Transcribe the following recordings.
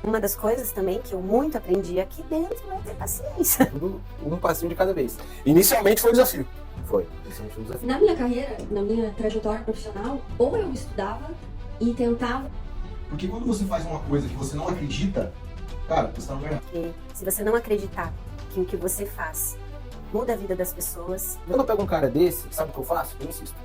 Uma das coisas também que eu muito aprendi aqui dentro é ter paciência. Tudo um passinho de cada vez. Inicialmente foi um desafio. Inicialmente foi um desafio. Na minha carreira, na minha trajetória profissional, ou eu estudava e tentava. Porque quando você faz uma coisa que você não acredita, cara, você tá no lugar. Porque se você não acreditar que o que você faz muda a vida das pessoas, Quando eu pego um cara desse, sabe o que eu faço? Eu insisto.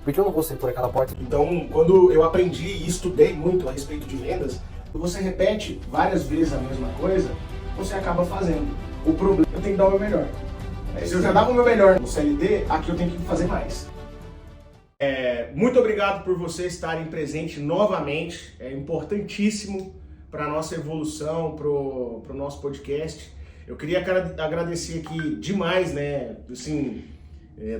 Porque eu não vou sair por aquela porta. Então, quando eu aprendi e estudei muito a respeito de vendas, você repete várias vezes a mesma coisa, você acaba fazendo. O problema é que eu tenho que dar o meu melhor. Se eu já dava o meu melhor no CLT, aqui eu tenho que fazer mais. Muito obrigado por vocês estarem presentes novamente. É importantíssimo para a nossa evolução, para o nosso podcast. Eu queria agradecer aqui demais, né? Assim,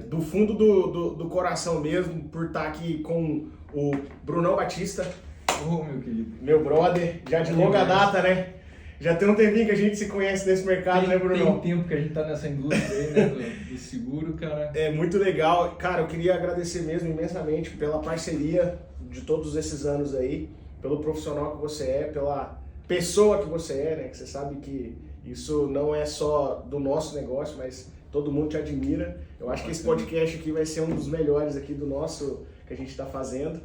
do fundo do coração mesmo, por estar aqui com o Brunão Batista. Ô, meu querido. Meu brother, já de longa data, né? Já tem um tempinho que a gente se conhece nesse mercado, né, Brunão? Tem tempo que a gente tá nessa indústria aí, né, do seguro, cara. É muito legal. Cara, eu queria agradecer mesmo imensamente pela parceria de todos esses anos aí, pelo profissional que você é, pela pessoa que você é, né? Que você sabe que isso não é só do nosso negócio, mas todo mundo te admira. Eu acho que esse podcast aqui vai ser um dos melhores aqui do nosso que a gente está fazendo.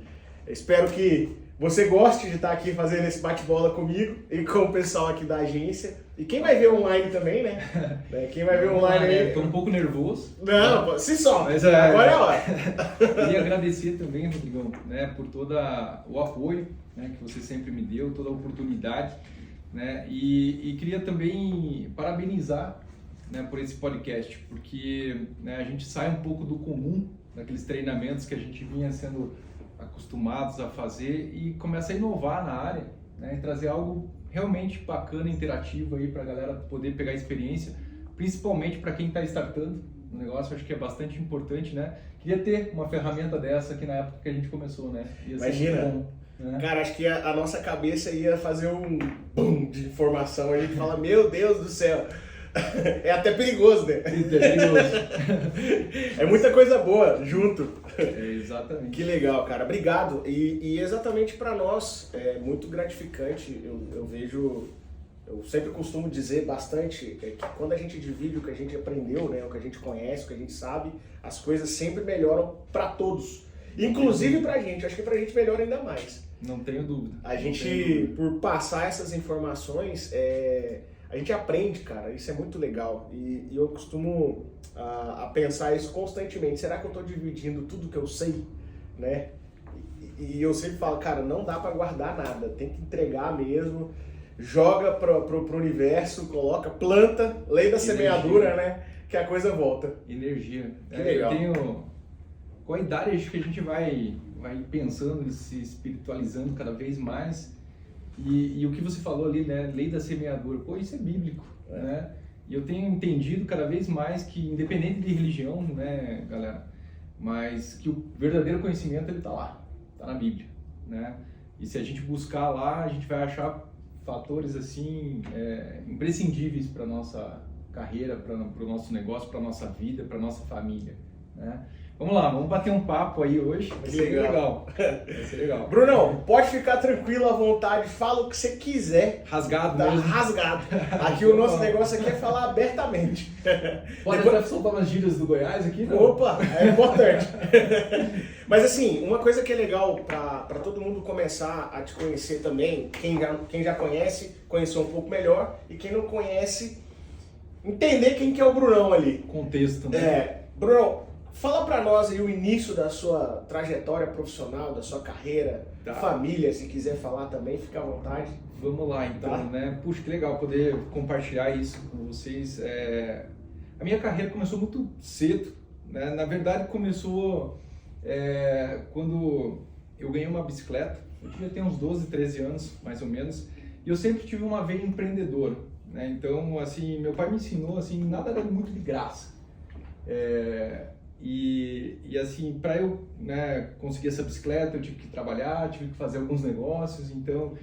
Eu espero que você goste de estar aqui fazendo esse bate-bola comigo e com o pessoal aqui da agência. E quem vai ver online também, né? Quem vai ver online aí... Tô um pouco nervoso. Não, se solta. Mas, agora é a hora. Queria agradecer também, Rodrigão, né, por todo o apoio, né, que você sempre me deu, toda a oportunidade, né? E queria também parabenizar, né, por esse podcast, porque, né, a gente sai um pouco do comum, daqueles treinamentos que a gente vinha sendo acostumados a fazer e começa a inovar na área, né, e trazer algo realmente bacana, interativo aí para a galera poder pegar experiência, principalmente para quem está startando no negócio. Acho que é bastante importante, né? Queria ter uma ferramenta dessa aqui na época que a gente começou, né? Imagina, bom, né? Cara, acho que a nossa cabeça ia fazer um boom de informação, a gente fala, meu Deus do céu, é até perigoso, né? É perigoso. É muita coisa boa junto. Exatamente. Que legal, cara. Obrigado. E exatamente para nós é muito gratificante. Eu vejo, eu sempre costumo dizer bastante que quando a gente divide o que a gente aprendeu, né, o que a gente conhece, o que a gente sabe, as coisas sempre melhoram para todos. Inclusive pra gente. Acho que pra gente melhora ainda mais. Não tenho dúvida. A gente, por passar essas informações, a gente aprende, cara, isso é muito legal. E eu costumo a pensar isso constantemente. Será que eu estou dividindo tudo que eu sei, né? E eu sempre falo, cara, não dá para guardar nada, tem que entregar mesmo. Joga pro universo, coloca, planta, lei da semeadura, né? Que a coisa volta. Energia. Que legal. Eu tenho... Com a idade, acho que a gente vai pensando e se espiritualizando cada vez mais. E o que você falou ali, né? Lei da semeadura. Pô, isso é bíblico, né? E eu tenho entendido cada vez mais que, independente de religião, né, galera, mas que o verdadeiro conhecimento, ele tá lá, tá na Bíblia, né? E se a gente buscar lá, a gente vai achar fatores, assim, imprescindíveis para nossa carreira, para o nosso negócio, para nossa vida, para nossa família, né? Vamos lá, vamos bater um papo aí hoje. Vai ser legal. Vai ser legal. Brunão, pode ficar tranquilo à vontade, fala o que você quiser. Rasgado Tá mesmo. rasgado. Aqui o nosso negócio aqui é falar abertamente. Pode até soltar umas gírias do Goiás aqui, não? Opa, é importante. Mas assim, uma coisa que é legal para todo mundo começar a te conhecer também, quem já conhece, conhecer um pouco melhor, e quem não conhece, entender quem que é o Brunão ali. Contexto, né? Brunão, fala pra nós aí o início da sua trajetória profissional, da sua carreira, Tá. família, se quiser falar também, fica à vontade. Vamos lá, então, Tá. né? Puxa, que legal poder compartilhar isso com vocês. A minha carreira começou muito cedo, né? Na verdade, começou quando eu ganhei uma bicicleta. Eu devia ter uns 12, 13 anos, mais ou menos. E eu sempre tive uma veia empreendedora, né? Então, assim, meu pai me ensinou, assim, nada era muito de graça. E assim, para eu, né, conseguir essa bicicleta, eu tive que trabalhar, tive que fazer alguns negócios. Então,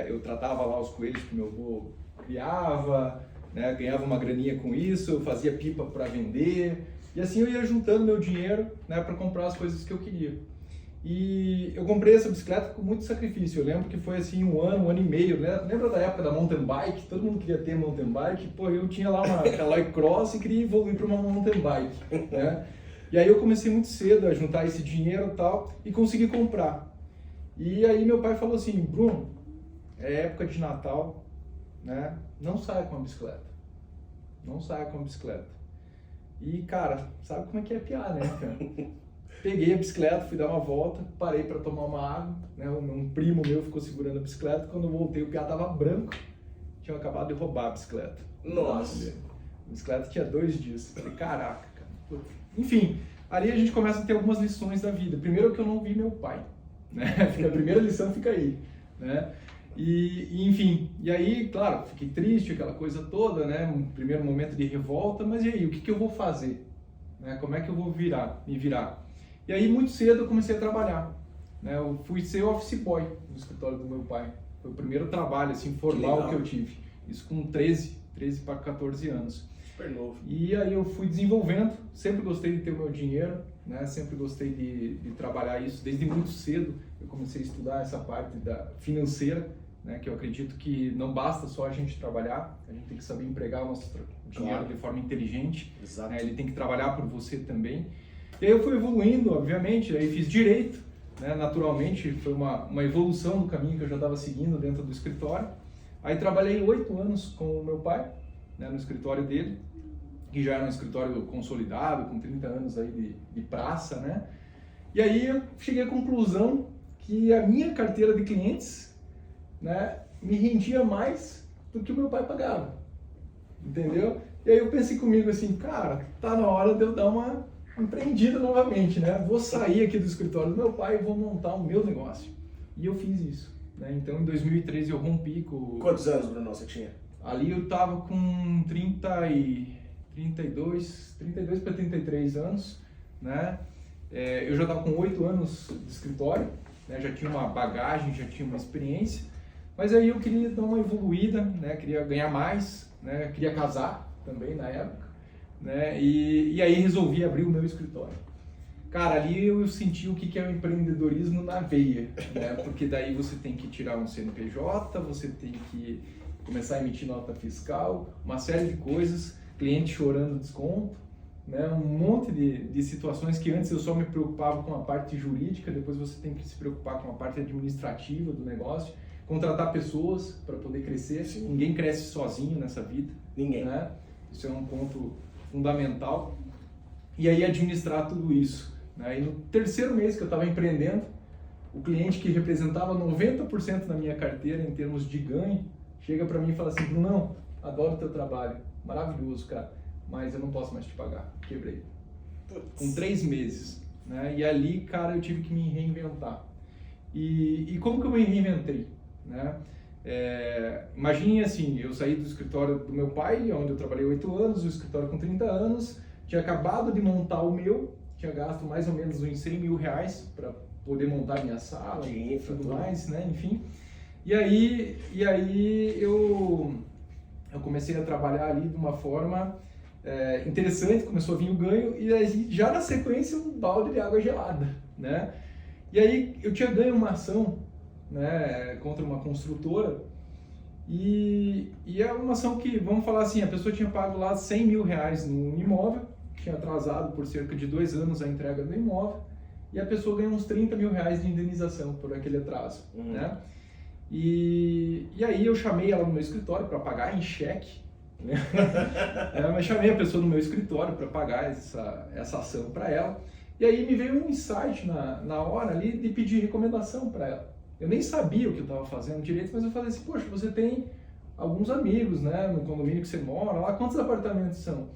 eu tratava lá os coelhos que meu avô criava, né, ganhava uma graninha com isso, eu fazia pipa para vender. E assim eu ia juntando meu dinheiro, né, para comprar as coisas que eu queria. E eu comprei essa bicicleta com muito sacrifício. Eu lembro que foi assim um ano e meio, né? Lembra da época da mountain bike? Todo mundo queria ter mountain bike. Pô, eu tinha lá uma Caloi Cross e queria evoluir para uma mountain bike, né? E aí eu comecei muito cedo a juntar esse dinheiro e tal e consegui comprar. E aí meu pai falou assim, Bruno, é época de Natal, né? Não saia com a bicicleta. Não saia com a bicicleta. E, cara, sabe como é que é piar, né, cara? Peguei a bicicleta, fui dar uma volta, parei para tomar uma água, né? Um primo meu ficou segurando a bicicleta, quando eu voltei o piá tava branco, tinha acabado de roubar a bicicleta. Nossa! A bicicleta tinha 2 dias. Falei, caraca, cara. Enfim, ali a gente começa a ter algumas lições da vida. Primeiro que eu não vi meu pai, né? A primeira lição fica aí, né? Enfim, e aí, claro, fiquei triste, aquela coisa toda, né? Um primeiro momento de revolta, mas e aí, o que eu vou fazer? Né? Como é que eu vou me virar? E aí, muito cedo, eu comecei a trabalhar, né? Eu fui ser office boy no escritório do meu pai. Foi o primeiro trabalho, assim, formal que eu tive. Isso com 13 para 14 anos. Super novo. E aí eu fui desenvolvendo, sempre gostei de ter o meu dinheiro, né? Sempre gostei de trabalhar isso. Desde muito cedo eu comecei a estudar essa parte financeira, né? Que eu acredito que não basta só a gente trabalhar, a gente tem que saber empregar o nosso dinheiro de forma inteligente. Exato. Né? Ele tem que trabalhar por você também. E aí eu fui evoluindo, obviamente, aí fiz direito, né? Naturalmente foi uma evolução do caminho que eu já estava seguindo dentro do escritório. Aí trabalhei 8 anos com o meu pai, né? No escritório dele, que já era um escritório consolidado, com 30 anos aí de praça, né? E aí eu cheguei à conclusão que a minha carteira de clientes, né, me rendia mais do que o meu pai pagava, entendeu? E aí eu pensei comigo assim, cara, tá na hora de eu dar uma empreendida novamente, né? Vou sair aqui do escritório do meu pai e vou montar o meu negócio. E eu fiz isso, né? Então em 2013 eu rompi com... Quantos anos, Bruno, você tinha? Ali eu tava com 32 para 33 anos, né? Eu já estava com 8 anos de escritório, né? Já tinha uma bagagem, já tinha uma experiência, mas aí eu queria dar uma evoluída, né? Queria ganhar mais, né? Queria casar também na época, né? E aí resolvi abrir o meu escritório. Cara, ali eu senti o que é o empreendedorismo na veia, né? Porque daí você tem que tirar um CNPJ, você tem que começar a emitir nota fiscal, uma série de coisas, cliente chorando desconto, né? Um monte de situações que antes eu só me preocupava com a parte jurídica, depois você tem que se preocupar com a parte administrativa do negócio, contratar pessoas para poder crescer. Sim. Ninguém cresce sozinho nessa vida. Ninguém. Né? Isso é um ponto fundamental. E aí administrar tudo isso. Né? E no terceiro mês que eu estava empreendendo, o cliente que representava 90% da minha carteira em termos de ganho, chega para mim e fala assim, Brunão, adoro o teu trabalho, maravilhoso, cara, mas eu não posso mais te pagar, quebrei. Com 3 meses, né? E ali, cara, eu tive que me reinventar. E como que eu me reinventei, né? Imagine assim, eu saí do escritório do meu pai, onde eu trabalhei 8 anos, o escritório com 30 anos, tinha acabado de montar o meu, tinha gasto mais ou menos uns 100 mil reais para poder montar minha sala e tudo mais, né? Enfim. E aí eu comecei a trabalhar ali de uma forma interessante, começou a vir o ganho e aí, já na sequência um balde de água gelada, né? E aí eu tinha ganho uma ação, né, contra uma construtora e é uma ação que, vamos falar assim, a pessoa tinha pago lá 100 mil reais no imóvel, tinha atrasado por cerca de 2 anos a entrega do imóvel e a pessoa ganhou uns 30 mil reais de indenização por aquele atraso, né? E aí eu chamei ela no meu escritório para pagar em cheque, né? Mas chamei a pessoa no meu escritório para pagar essa ação para ela. E aí me veio um insight na hora ali de pedir recomendação para ela. Eu nem sabia o que eu estava fazendo direito, mas eu falei assim, poxa, você tem alguns amigos, né, no condomínio que você mora, lá quantos apartamentos são?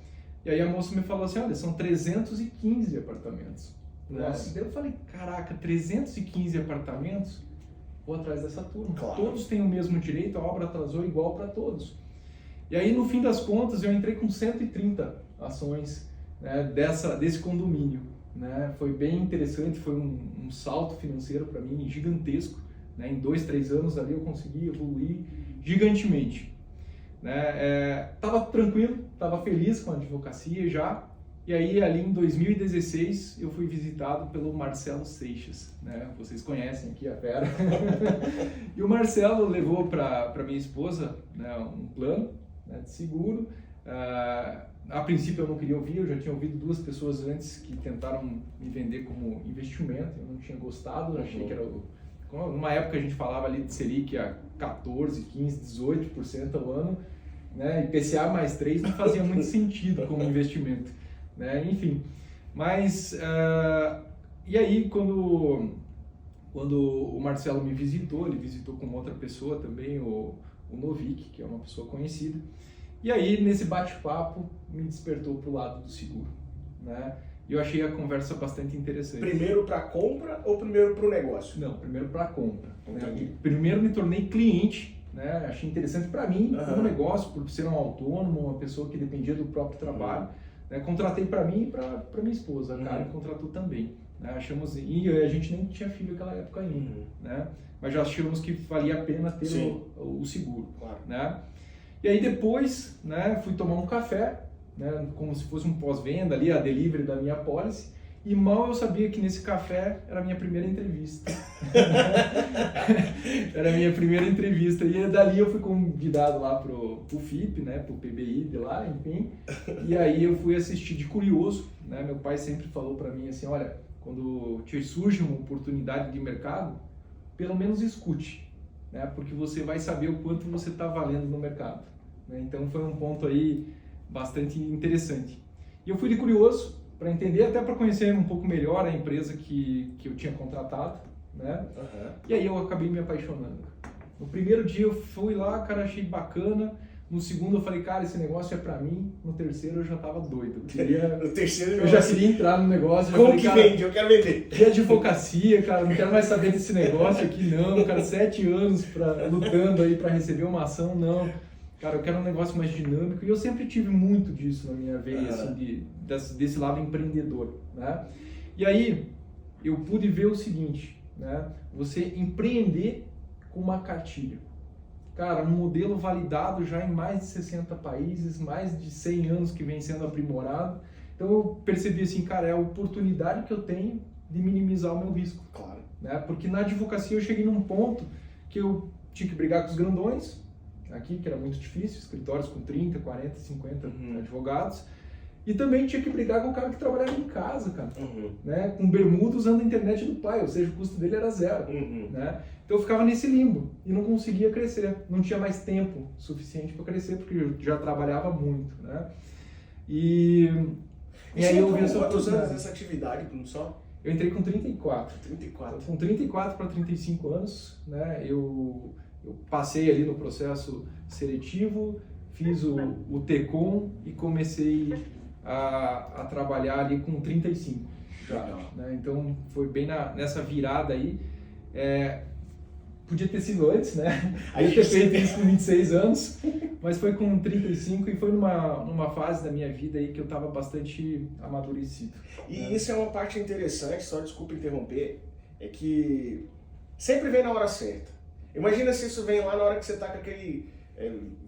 E aí a moça me falou assim, olha, são 315 apartamentos. Nossa. Daí eu falei, caraca, 315 apartamentos? Vou atrás dessa turma. Claro. Todos têm o mesmo direito, a obra atrasou igual para todos. E aí, no fim das contas, eu entrei com 130 ações, né, desse condomínio. Né? Foi bem interessante, foi um salto financeiro para mim gigantesco. Né? Em 2, 3 anos ali eu consegui evoluir gigantemente. Né? Tava tranquilo, tava feliz com a advocacia já, E aí, ali em 2016, eu fui visitado pelo Marcelo Seixas, né? Vocês conhecem aqui a fera. E o Marcelo levou para minha esposa, né, um plano, né, de seguro. A princípio eu não queria ouvir, eu já tinha ouvido 2 pessoas antes que tentaram me vender como investimento, eu não tinha gostado, eu achei que era... Numa época a gente falava ali de Selic a 14, 15, 18% ao ano, né? IPCA mais 3 não fazia muito sentido como investimento, né? Enfim, mas e aí quando o Marcelo me visitou, ele visitou com outra pessoa também, o Novik, que é uma pessoa conhecida, e aí nesse bate-papo me despertou para o lado do seguro, né? E eu achei a conversa bastante interessante. Primeiro para compra ou primeiro para o negócio? Não, primeiro para compra. Entendi. Né? Primeiro me tornei cliente, né? Achei interessante para mim, como negócio, por ser um autônomo, uma pessoa que dependia do próprio trabalho. Né? Contratei para mim e para minha esposa, a Karen contratou também. Né? Achamos, e a gente nem tinha filho naquela época ainda, né? Mas já achamos que valia a pena ter o seguro. Claro. Né? E aí depois, né, fui tomar um café, né, como se fosse um pós-venda ali, a delivery da minha policy, e mal eu sabia que nesse café era a minha primeira entrevista. Era a minha primeira entrevista, e dali eu fui convidado lá pro FIP, né, pro PBI de lá, enfim, e aí eu fui assistir de curioso, né, meu pai sempre falou para mim assim, olha, quando te surge uma oportunidade de mercado, pelo menos escute, né, porque você vai saber o quanto você está valendo no mercado. Né, então foi um ponto aí bastante interessante. E eu fui de curioso para entender, até para conhecer um pouco melhor a empresa que eu tinha contratado, né? E aí eu acabei me apaixonando. No primeiro dia eu fui lá, cara, achei bacana. No segundo eu falei, cara, esse negócio é para mim. No terceiro eu já tava doido. No terceiro eu já queria entrar no negócio. Como falei, que cara, vende? Eu quero vender. Que advocacia, cara, não quero mais saber desse negócio aqui, não. Cara, 7 anos lutando aí para receber uma ação, não. Cara, eu quero um negócio mais dinâmico e eu sempre tive muito disso na minha veia, assim, desse lado empreendedor, né? E aí, eu pude ver o seguinte, né? Você empreender com uma cartilha. Cara, um modelo validado já em mais de 60 países, mais de 100 anos que vem sendo aprimorado. Então eu percebi assim, cara, é a oportunidade que eu tenho de minimizar o meu risco. Claro. Né? Porque na advocacia eu cheguei num ponto que eu tinha que brigar com os grandões, aqui, que era muito difícil, escritórios com 30, 40, 50 advogados, e também tinha que brigar com o cara que trabalhava em casa, cara, né? Com bermuda usando a internet do pai, ou seja, o custo dele era 0, né? Então eu ficava nesse limbo e não conseguia crescer, não tinha mais tempo suficiente para crescer, porque eu já trabalhava muito, né? E aí eu vi essa quantos anos dessa atividade, Bruno, só? Eu entrei com 34. 34. Com 34 para 35 anos, né? Eu passei ali no processo seletivo, fiz o TECOM e comecei a trabalhar ali com 35 já, né? Então foi bem nessa virada aí. Podia ter sido antes, né? Aí ter feito isso com 26 anos, mas foi com 35 e foi numa fase da minha vida aí que eu estava bastante amadurecido. E isso é uma parte interessante, só desculpa interromper, é que sempre vem na hora certa. Imagina se isso vem lá na hora que você está com aquele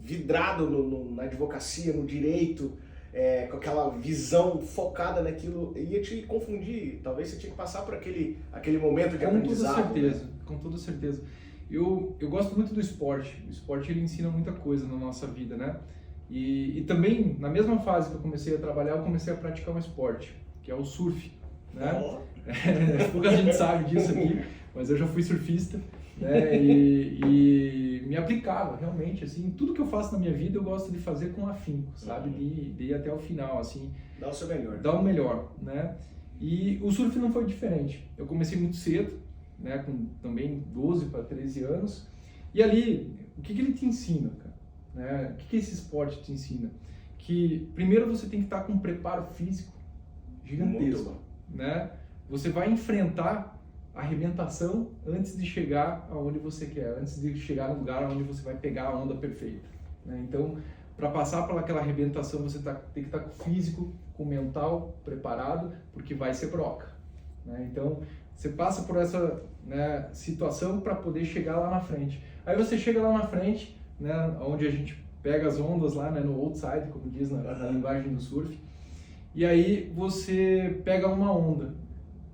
vidrado na advocacia, no direito, com aquela visão focada naquilo, ia te confundir. Talvez você tinha que passar por aquele momento de aprendizado. Com toda certeza. Eu gosto muito do esporte. O esporte ele ensina muita coisa na nossa vida, né? E também, na mesma fase que eu comecei a trabalhar, eu comecei a praticar um esporte, que é o surf, né? Pouca gente sabe disso aqui, mas eu já fui surfista, né? E me aplicava realmente, assim, tudo que eu faço na minha vida eu gosto de fazer com afinco, sabe? De ir até o final, assim. Dar o seu melhor. Dar o melhor, né? E o surf não foi diferente. Eu comecei muito cedo, né? Com também 12 para 13 anos. E ali, o que ele te ensina, cara? Né? O que esse esporte te ensina? Que primeiro você tem que estar com um preparo físico gigantesco, né? Você vai enfrentar a arrebentação antes de chegar aonde você quer, antes de chegar no lugar onde você vai pegar a onda perfeita, né? Então, para passar por aquela arrebentação, você tem que estar com o físico, com o mental preparado, porque vai ser broca, né? Então, você passa por essa, né, situação para poder chegar lá na frente. Aí você chega lá na frente, né, onde a gente pega as ondas lá, né, no outside, como diz na linguagem do surf, e aí você pega uma onda.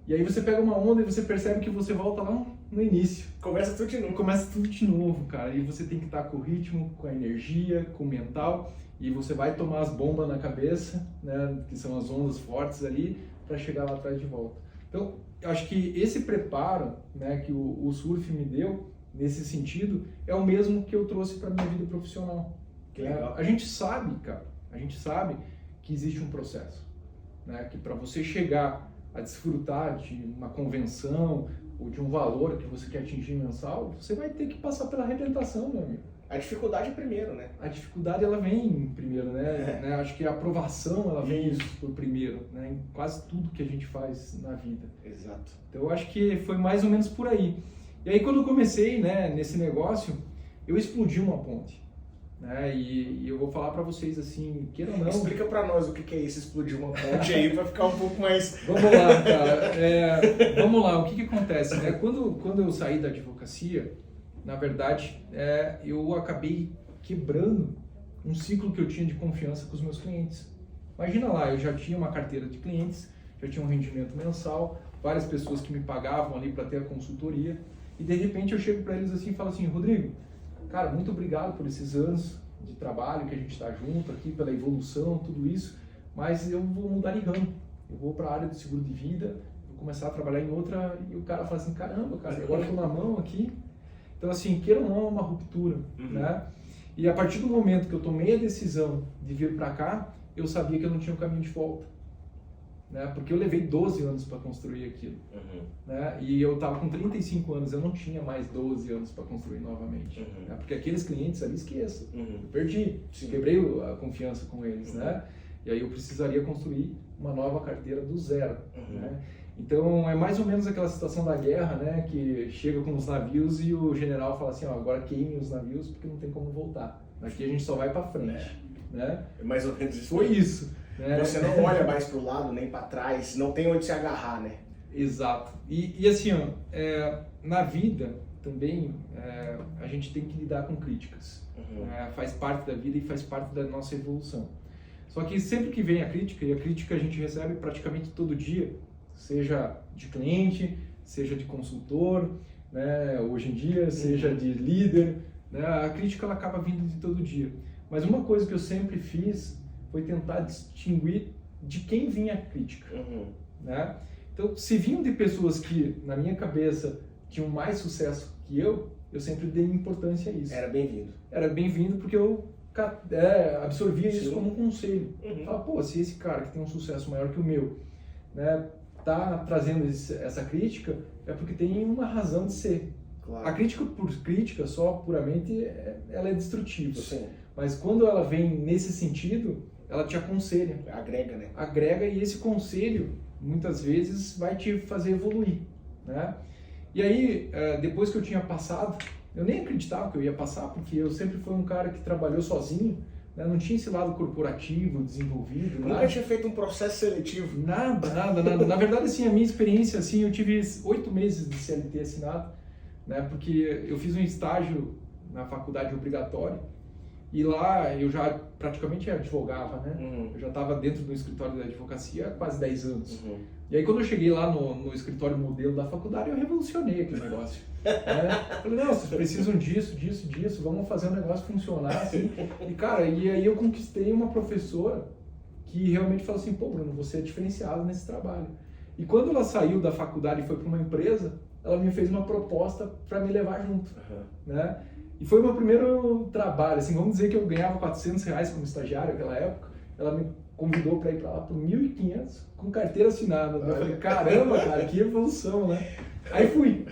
E aí você pega uma onda e você percebe que você volta lá no início. Começa tudo de novo. Começa tudo de novo, cara. E você tem que estar com o ritmo, com a energia, com o mental. E você vai tomar as bombas na cabeça, né, que são as ondas fortes ali, para chegar lá atrás de volta. Então, eu acho que esse preparo, né, que o surf me deu, nesse sentido, é o mesmo que eu trouxe para minha vida profissional. Que legal. A gente sabe, cara, a gente sabe que existe um processo, né, que para você chegar a desfrutar de uma convenção ou de um valor que você quer atingir mensal, você vai ter que passar pela arrebentação, meu amigo. A dificuldade é primeiro, né? A dificuldade ela vem primeiro, né? Acho que a aprovação ela vem por primeiro, né? Em quase tudo que a gente faz na vida. Exato. Então eu acho que foi mais ou menos por aí. E aí quando eu comecei, né, nesse negócio, eu explodi uma ponte, né? E eu vou falar para vocês assim, queira ou não. Explica para nós o que é isso, explodir uma ponte aí, para ficar um pouco mais. Vamos lá, cara. Vamos lá. O que acontece, né? Quando eu saí da advocacia, na verdade, eu acabei quebrando um ciclo que eu tinha de confiança com os meus clientes. Imagina lá, eu já tinha uma carteira de clientes, já tinha um rendimento mensal, várias pessoas que me pagavam ali para ter a consultoria, e de repente eu chego para eles assim e falo assim, Rodrigo, cara, muito obrigado por esses anos de trabalho que a gente está junto aqui, pela evolução, tudo isso, mas eu vou mudar de ramo, eu vou para a área do seguro de vida, vou começar a trabalhar em outra, e o cara fala assim, caramba, cara, agora eu estou na mão aqui. Então, assim, queira ou não, é uma ruptura, né? E a partir do momento que eu tomei a decisão de vir para cá, eu sabia que eu não tinha um caminho de volta, né? Porque eu levei 12 anos para construir aquilo, né? E eu estava com 35 anos, eu não tinha mais 12 anos para construir novamente, né? Porque aqueles clientes ali, esqueça, eu perdi, quebrei a confiança com eles, né? E aí eu precisaria construir uma nova carteira do zero, né? Então é mais ou menos aquela situação da guerra, né, que chega com os navios e o general fala assim, ó, agora queime os navios porque não tem como voltar. Daqui a gente só vai para frente, né? É mais ou menos isso. Foi isso. Né? Você não olha mais para o lado nem para trás, não tem onde se agarrar, né? Exato. E assim, ó, na vida também a gente tem que lidar com críticas. Faz parte da vida e faz parte da nossa evolução. Só que sempre que vem a crítica, e a crítica a gente recebe praticamente todo dia, seja de cliente, seja de consultor, né, hoje em dia, seja de líder, né, a crítica ela acaba vindo de todo dia. Mas uma coisa que eu sempre fiz foi tentar distinguir de quem vinha a crítica. Né? Então, se vinham de pessoas que, na minha cabeça, tinham mais sucesso que eu sempre dei importância a isso. Era bem-vindo. Era bem-vindo porque eu absorvia isso como um conselho. Falava, pô, se esse cara que tem um sucesso maior que o meu, né, tá trazendo essa crítica, é porque tem uma razão de ser. Claro. A crítica por crítica, só puramente, ela é destrutiva. Sim. Mas quando ela vem nesse sentido, ela te aconselha. Agrega, né? Agrega, e esse conselho, muitas vezes, vai te fazer evoluir, né? E aí, depois que eu tinha passado, eu nem acreditava que eu ia passar, porque eu sempre fui um cara que trabalhou sozinho, né? Não tinha esse lado corporativo, desenvolvido. Nunca tinha feito um processo seletivo. Nada. Na verdade, assim, a minha experiência, assim, eu tive 8 meses de CLT assinado, né? Porque eu fiz um estágio na faculdade obrigatório, e lá eu já praticamente advogava, né? Eu já estava dentro do escritório da advocacia há quase 10 anos. E aí quando eu cheguei lá no escritório modelo da faculdade, eu revolucionei aquele negócio. Né? Falei, não, vocês precisam disso, vamos fazer o negócio funcionar, assim. E cara, e aí eu conquistei uma professora que realmente falou assim, pô, Bruno, você é diferenciado nesse trabalho. E quando ela saiu da faculdade e foi para uma empresa, ela me fez uma proposta para me levar junto, né? E foi o meu primeiro trabalho, assim, vamos dizer que eu ganhava R$400 como estagiário naquela época, ela me convidou para ir para lá por R$1.500 com carteira assinada. Eu falei, caramba, cara, que evolução, né? Aí fui,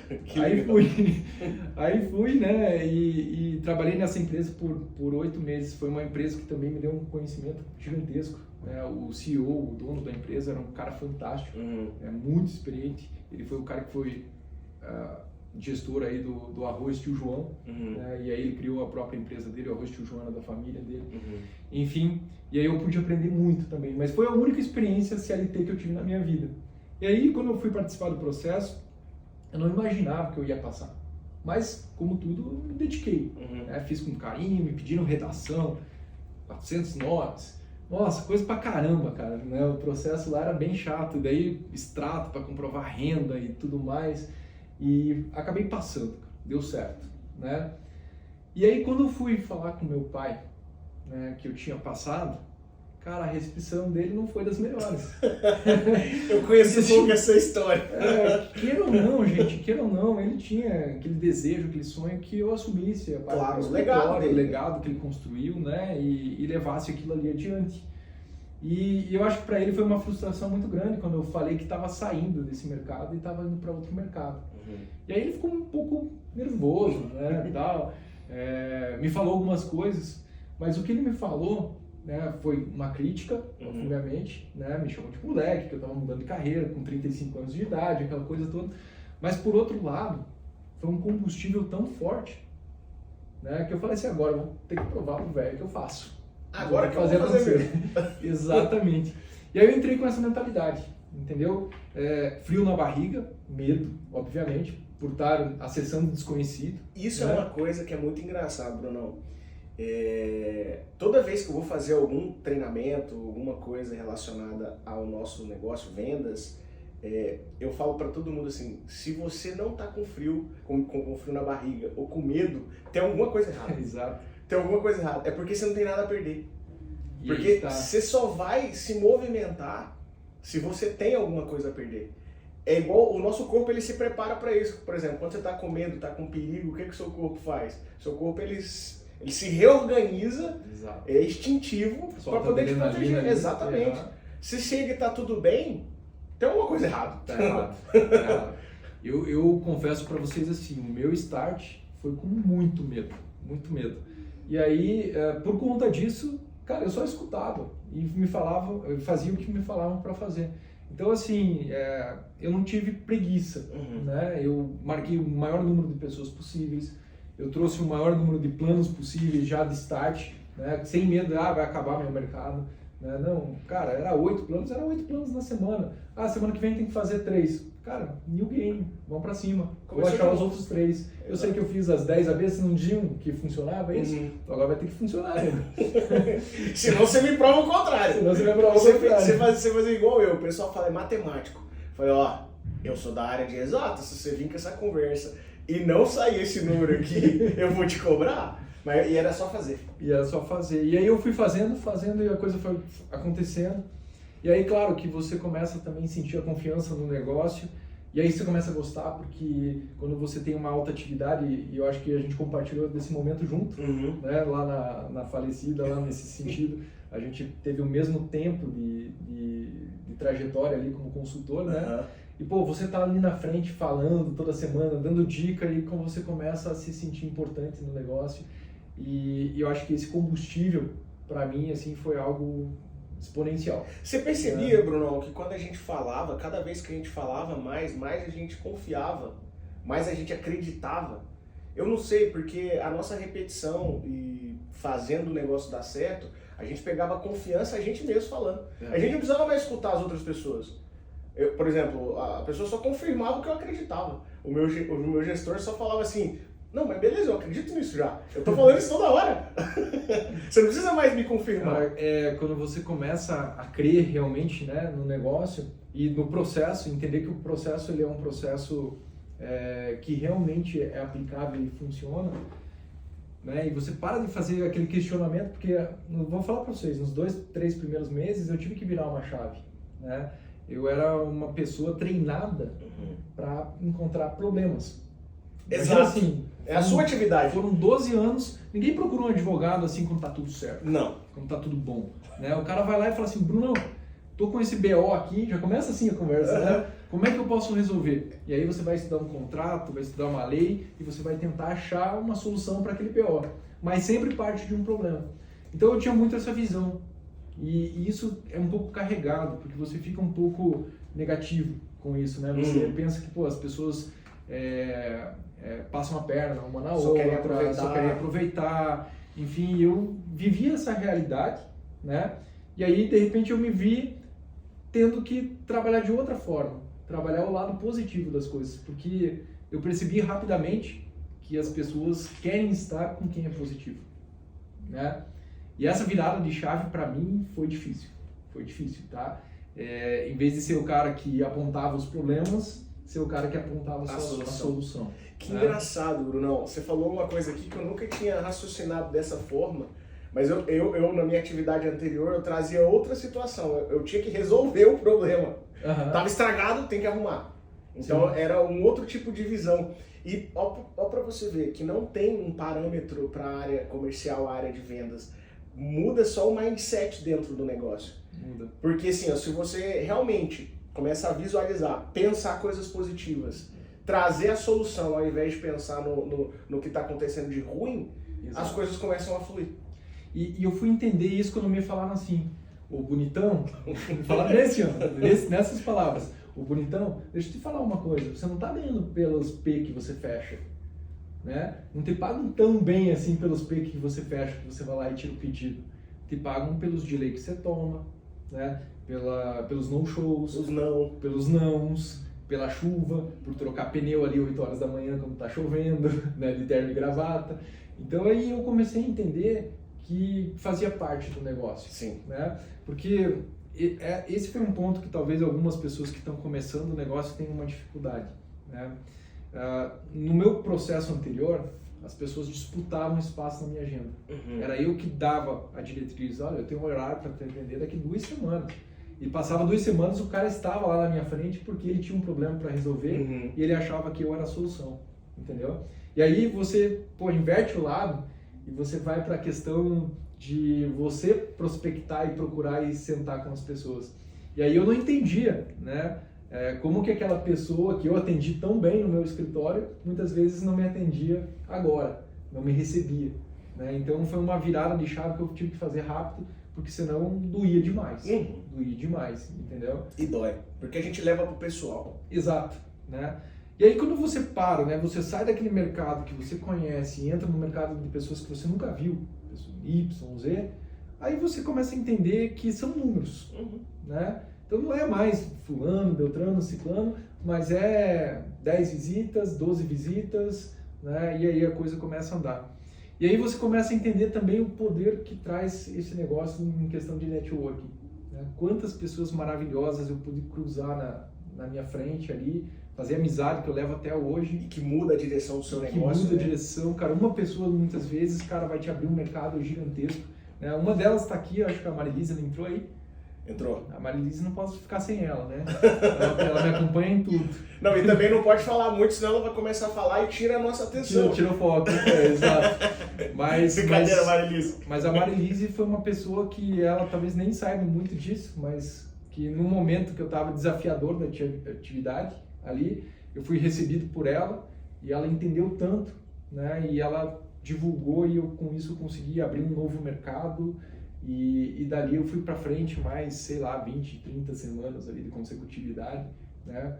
né, e trabalhei nessa empresa por 8 meses. Foi uma empresa que também me deu um conhecimento gigantesco, né? O CEO, o dono da empresa, era um cara fantástico, muito experiente. Ele foi o cara que foi gestor aí do Arroz Tio João, né? E aí ele criou a própria empresa dele, o Arroz Tio João, era da família dele. Enfim, e aí eu pude aprender muito também, mas foi a única experiência CLT que eu tive na minha vida. E aí, quando eu fui participar do processo, eu não imaginava que eu ia passar, mas como tudo, eu me dediquei, né? Fiz com carinho, me pediram redação, 400 notas, Nossa, coisa pra caramba, cara, né? O processo lá era bem chato, e daí extrato para comprovar renda e tudo mais, e acabei passando, deu certo, né? E aí quando eu fui falar com meu pai, né, que eu tinha passado, cara, a recepção dele não foi das melhores. Eu conheço essa história. Queira ou não, gente, queira ou não, ele tinha aquele desejo, aquele sonho que eu assumisse a parte Claro, do o legado dele. o legado que ele construiu, né, e levasse aquilo ali adiante. E eu acho que para ele foi uma frustração muito grande quando eu falei que estava saindo desse mercado e estava indo para outro mercado. E aí ele ficou um pouco nervoso, né, tal, me falou algumas coisas, mas o que ele me falou, né, foi uma crítica, obviamente, né, me chamou de moleque, que eu estava mudando de carreira com 35 anos de idade, aquela coisa toda, mas por outro lado, foi um combustível tão forte, né, que eu falei assim, agora eu vou ter que provar pro velho que eu faço. Agora que eu vou fazer mesmo. Exatamente. E aí eu entrei com essa mentalidade, entendeu? Frio na barriga, medo, obviamente, por estar acessando o desconhecido. Isso né? é uma coisa que é muito engraçado, Brunão. Toda vez que eu vou fazer algum treinamento, alguma coisa relacionada ao nosso negócio, vendas, eu falo para todo mundo assim, se você não tá com frio, com frio na barriga ou com medo, tem alguma coisa errada. Exato. Tem alguma coisa errada. É porque você não tem nada a perder. E Porque tá. você só vai se movimentar se você tem alguma coisa a perder. É igual, o nosso corpo ele se prepara para isso. Por exemplo, quando você está com medo, está com perigo, o que o seu corpo faz? Seu corpo ele se reorganiza, Exato. é instintivo para poder te proteger. Ali, Exatamente. Se chega e está tudo bem, tem alguma coisa errada. Tá errado. Tá errado. Eu confesso para vocês assim, o meu start foi com muito medo, muito medo. E aí, por conta disso, cara, eu só escutava e me falavam, eu fazia o que me falavam para fazer. Então, assim, eu não tive preguiça, né? Eu marquei o maior número de pessoas possíveis, eu trouxe o maior número de planos possíveis já de start, né? Sem medo, vai acabar meu mercado. Né? Não, cara, era 8 planos na semana. Semana que vem tem que fazer 3. Cara, new game, vamos pra cima. Vou achar os outros 3. Eu sei que eu fiz as 10 vezes, não diziam que funcionava isso, então agora vai ter que funcionar ainda. Senão você me prova o contrário. Senão você vai provar o contrário. Você fazer igual eu, o pessoal fala, é matemático. Eu falei, eu sou da área de exatas, se você vir com essa conversa e não sair esse número aqui, eu vou te cobrar. E era só fazer. E aí eu fui fazendo e a coisa foi acontecendo. E aí, claro, que você começa também a sentir a confiança no negócio. E aí você começa a gostar, porque quando você tem uma alta atividade, e eu acho que a gente compartilhou desse momento junto, né, lá na falecida, lá nesse sentido, a gente teve o mesmo tempo de trajetória ali como consultor, né? E, você tá ali na frente falando toda semana, dando dica, e como você começa a se sentir importante no negócio. E eu acho que esse combustível, para mim, assim, foi algo exponencial. Você percebia, Brunão, que quando a gente falava, cada vez que a gente falava mais a gente confiava, mais a gente acreditava? Eu não sei, porque a nossa repetição e fazendo o negócio dar certo, a gente pegava confiança a gente mesmo falando. A gente não precisava mais escutar as outras pessoas. Por exemplo, a pessoa só confirmava o que eu acreditava. O meu gestor só falava assim, não, mas beleza, eu acredito nisso já. Eu tô falando isso toda hora. Você não precisa mais me confirmar. Quando você começa a crer realmente, né, no negócio e no processo, entender que o processo ele é um processo que realmente é aplicável e funciona, né, e você para de fazer aquele questionamento, porque, vou falar para vocês, nos 2, 3 primeiros meses eu tive que virar uma chave. Né? Eu era uma pessoa treinada para encontrar problemas. Exato. Assim, é a sua atividade. Foram 12 anos, ninguém procurou um advogado assim quando tá tudo certo. Não. Quando tá tudo bom. Né? O cara vai lá e fala assim, Bruno, tô com esse BO aqui, já começa assim a conversa, né? Como é que eu posso resolver? E aí você vai estudar um contrato, vai estudar uma lei e você vai tentar achar uma solução para aquele BO. Mas sempre parte de um problema. Então eu tinha muito essa visão. E isso é um pouco carregado, porque você fica um pouco negativo com isso, né? Você pensa que, as pessoas passam a perna uma na outra, só querem aproveitar. Enfim, eu vivia essa realidade, né? E aí, de repente, eu me vi tendo que trabalhar de outra forma, trabalhar o lado positivo das coisas, porque eu percebi rapidamente que as pessoas querem estar com quem é positivo, né? E essa virada de chave para mim foi difícil, tá? Em vez de ser o cara que apontava os problemas, ser o cara que apontava a solução. Que engraçado, Brunão. Você falou uma coisa aqui que eu nunca tinha raciocinado dessa forma, mas eu na minha atividade anterior, eu trazia outra situação. Eu tinha que resolver o problema. Tava estragado, tem que arrumar. Então era um outro tipo de visão. E ó para você ver que não tem um parâmetro para a área comercial, a área de vendas. Muda só o mindset dentro do negócio. Muda. Porque assim, ó, se você realmente começa a visualizar, pensar coisas positivas, trazer a solução ao invés de pensar no que está acontecendo de ruim, as coisas começam a fluir. E eu fui entender isso quando me falaram assim, ô bonitão, me falaram nessas palavras, ô bonitão, deixa eu te falar uma coisa, você não está ganhando pelos P que você fecha, né? Não te pagam tão bem assim pelos P que você fecha, que você vai lá e tira o pedido. Te pagam pelos delay que você toma, né? Pelos no-shows, pelos nãos, pela chuva, por trocar pneu ali 8 horas da manhã quando tá chovendo, né? De terno e gravata. Então aí eu comecei a entender que fazia parte do negócio. Sim. Né? Porque esse foi um ponto que talvez algumas pessoas que estão começando o negócio tenham uma dificuldade, né? No meu processo anterior, as pessoas disputavam espaço na minha agenda. Era eu que dava a diretriz, olha, eu tenho um horário para te atender daqui 2 semanas. E passava 2 semanas, o cara estava lá na minha frente porque ele tinha um problema para resolver e ele achava que eu era a solução, entendeu? E aí você, inverte o lado e você vai para a questão de você prospectar e procurar e sentar com as pessoas. E aí eu não entendia, né? Como que aquela pessoa que eu atendi tão bem no meu escritório, muitas vezes não me atendia agora, não me recebia, né? Então foi uma virada de chave que eu tive que fazer rápido, porque senão doía demais. Doía demais, entendeu? E dói, porque a gente leva pro pessoal. Exato, né? E aí quando você para, né, você sai daquele mercado que você conhece e entra no mercado de pessoas que você nunca viu, Y, Z, aí você começa a entender que são números, né? Então não é mais fulano, beltrano, ciclano, mas é 10 visitas, 12 visitas, né? E aí a coisa começa a andar. E aí você começa a entender também o poder que traz esse negócio em questão de networking, né? Quantas pessoas maravilhosas eu pude cruzar na minha frente ali, fazer amizade que eu levo até hoje. E que muda a direção do seu negócio. Que muda a direção, cara. Uma pessoa, muitas vezes, cara, vai te abrir um mercado gigantesco, né? Uma delas está aqui, eu acho que a Marilisa entrou aí. Entrou. A Marilisa não posso ficar sem ela, né? Ela me acompanha em tudo. Não, e também não pode falar muito, senão ela vai começar a falar e tira a nossa atenção. Tira o foco, exato. Brincadeira, Marilisa. Mas a Marilisa foi uma pessoa que ela talvez nem saiba muito disso, mas que no momento que eu estava desafiador da atividade ali, eu fui recebido por ela e ela entendeu tanto, né? E ela divulgou e eu com isso consegui abrir um novo mercado. E dali eu fui para frente mais, sei lá, 20, 30 semanas ali de consecutividade, né?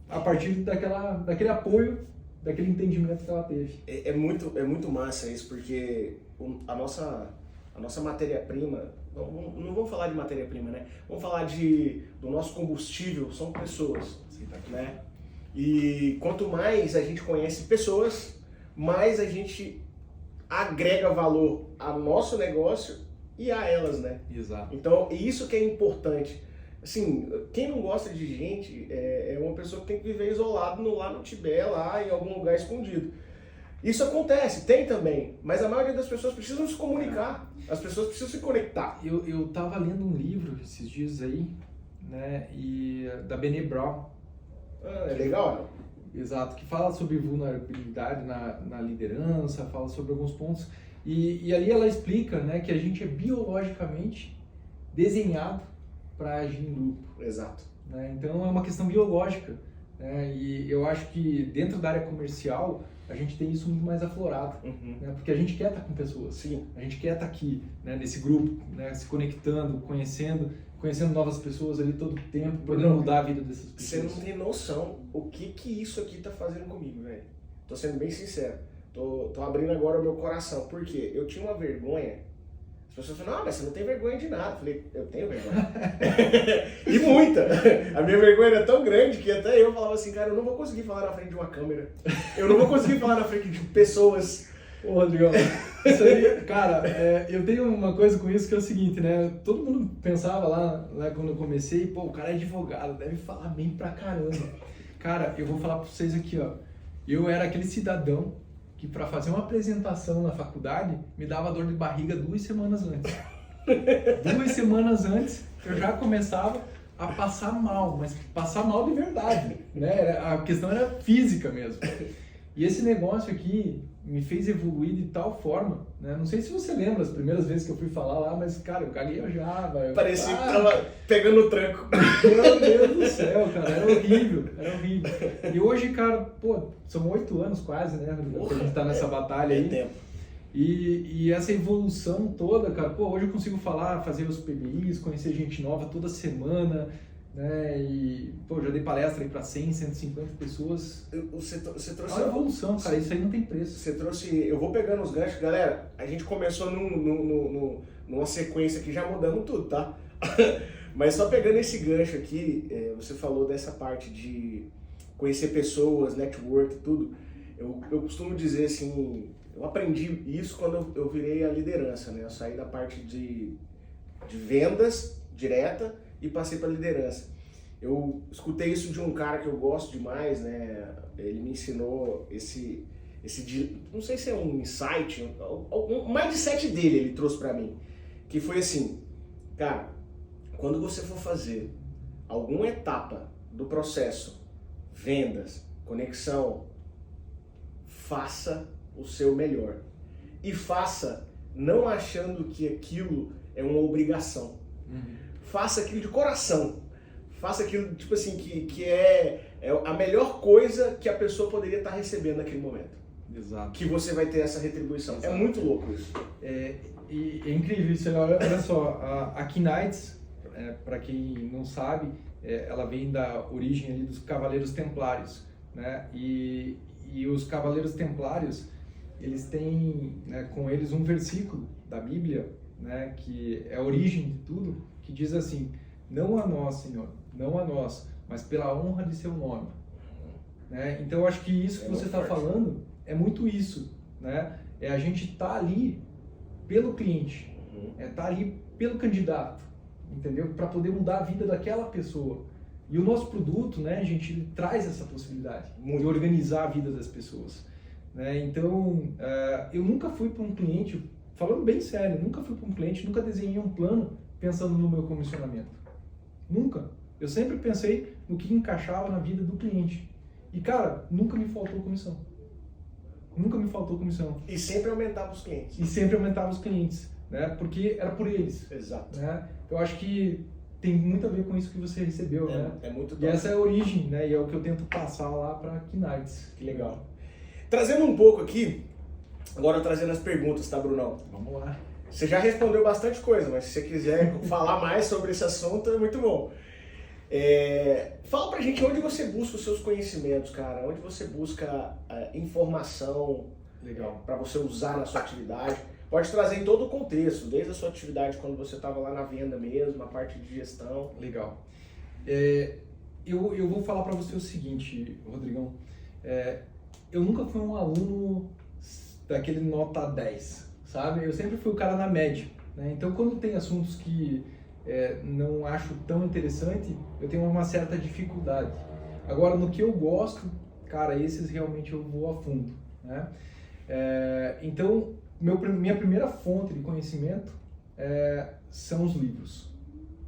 A partir daquele apoio, daquele entendimento que ela teve. É muito massa isso, porque a nossa matéria-prima, não vamos falar de matéria-prima, né? Vamos falar do nosso combustível, são pessoas, né? E quanto mais a gente conhece pessoas, mais a gente agrega valor ao nosso negócio e a elas, né? Exato. Então, isso que é importante. Assim, quem não gosta de gente é uma pessoa que tem que viver isolado lá no Tibete, lá em algum lugar escondido. Isso acontece, tem também, mas a maioria das pessoas precisam se comunicar, as pessoas precisam se conectar. Eu tava lendo um livro esses dias aí, né, da Brené Brown. É legal, né? Exato, que fala sobre vulnerabilidade na liderança, fala sobre alguns pontos. E ali ela explica, né, que a gente é biologicamente desenhado para agir em grupo. Exato. Né? Então é uma questão biológica. Né? E eu acho que dentro da área comercial a gente tem isso muito mais aflorado. Né? Porque a gente quer estar com pessoas. Sim. A gente quer estar aqui, né, nesse grupo, né, se conectando, conhecendo novas pessoas ali todo o tempo, podendo mudar a vida dessas pessoas. Você não tem noção o que isso aqui tá fazendo comigo, velho. Tô sendo bem sincero. Tô abrindo agora o meu coração. Por quê? Eu tinha uma vergonha. As pessoas falam, mas você não tem vergonha de nada. Eu falei, eu tenho vergonha. E muita. A minha vergonha era tão grande que até eu falava assim, cara, eu não vou conseguir falar na frente de uma câmera. Eu não vou conseguir falar na frente de pessoas. Ô, Rodrigão, isso aí, cara, eu tenho uma coisa com isso que é o seguinte, né? Todo mundo pensava lá quando eu comecei, pô, o cara é advogado, deve falar bem pra caramba. Cara, eu vou falar pra vocês aqui, ó. Eu era aquele cidadão que pra fazer uma apresentação na faculdade me dava dor de barriga 2 semanas antes. 2 semanas antes eu já começava a passar mal, mas passar mal de verdade, né? A questão era física mesmo. E esse negócio aqui me fez evoluir de tal forma, né? Não sei se você lembra as primeiras vezes que eu fui falar lá, mas, cara, eu gaguejava. Parecia que tava pegando o tranco. Meu Deus do céu, cara, era horrível. E hoje, cara, pô, são 8 anos quase, né? Que a gente tá nessa batalha aí. Tempo. E essa evolução toda, cara, pô, hoje eu consigo falar, fazer os PBIs, conhecer gente nova toda semana, né, e, pô, já dei palestra aí pra 100, 150 pessoas. Você trouxe uma evolução, cara, isso aí não tem preço. Você trouxe, eu vou pegando os ganchos, galera, a gente começou numa sequência aqui, já mudamos tudo, tá? Mas só pegando esse gancho aqui, você falou dessa parte de conhecer pessoas, network e tudo, eu costumo dizer assim, eu aprendi isso quando eu virei a liderança, né? Eu saí da parte de vendas direta e passei para liderança. Eu escutei isso de um cara que eu gosto demais, né? Ele me ensinou esse não sei se é um insight, um mindset dele ele trouxe para mim, que foi assim, cara, quando você for fazer alguma etapa do processo, vendas, conexão, faça o seu melhor. E faça não achando que aquilo é uma obrigação. Faça aquilo de coração. Faça aquilo, tipo assim, que é a melhor coisa que a pessoa poderia estar recebendo naquele momento. Exato. Que você vai ter essa retribuição. Exato. É muito louco isso. É incrível isso. Olha só, a Knights, para quem não sabe, ela vem da origem ali dos Cavaleiros Templários, né? E os Cavaleiros Templários, eles têm, né, com eles um versículo da Bíblia, né, que é a origem de tudo, que diz assim: não a nós, Senhor, não a nós, mas pela honra de seu nome. Né? Então eu acho que isso que você está falando é muito isso, né? É a gente estar ali pelo cliente, estar ali pelo candidato, entendeu? Para poder mudar a vida daquela pessoa. E o nosso produto, né, gente, ele traz essa possibilidade de organizar a vida das pessoas. Né? Então, eu nunca fui para um cliente, falando bem sério, nunca fui para um cliente, nunca desenhei um plano pensando no meu comissionamento. Nunca. Eu sempre pensei no que encaixava na vida do cliente. E, cara, nunca me faltou comissão. Nunca me faltou comissão. E sempre aumentava os clientes. Né? Porque era por eles. Exato. Né? Eu acho que tem muito a ver com isso que você recebeu, né? É muito top. E essa é a origem, né? E é o que eu tento passar lá para Knights. Que legal. Trazendo um pouco aqui, agora trazendo as perguntas, tá, Brunão? Vamos lá. Você já respondeu bastante coisa, mas se você quiser falar mais sobre esse assunto, é muito bom. Fala pra gente onde você busca os seus conhecimentos, cara, onde você busca informação para você usar na sua atividade. Pode trazer em todo o contexto, desde a sua atividade quando você estava lá na venda mesmo, a parte de gestão. Legal. Eu vou falar para você o seguinte, Rodrigão. Eu nunca fui um aluno daquele nota 10, sabe? Eu sempre fui o cara na média. Né? Então, quando tem assuntos que não acho tão interessante, eu tenho uma certa dificuldade. Agora, no que eu gosto, cara, esses realmente eu vou a fundo. Né? Então, minha primeira fonte de conhecimento são os livros.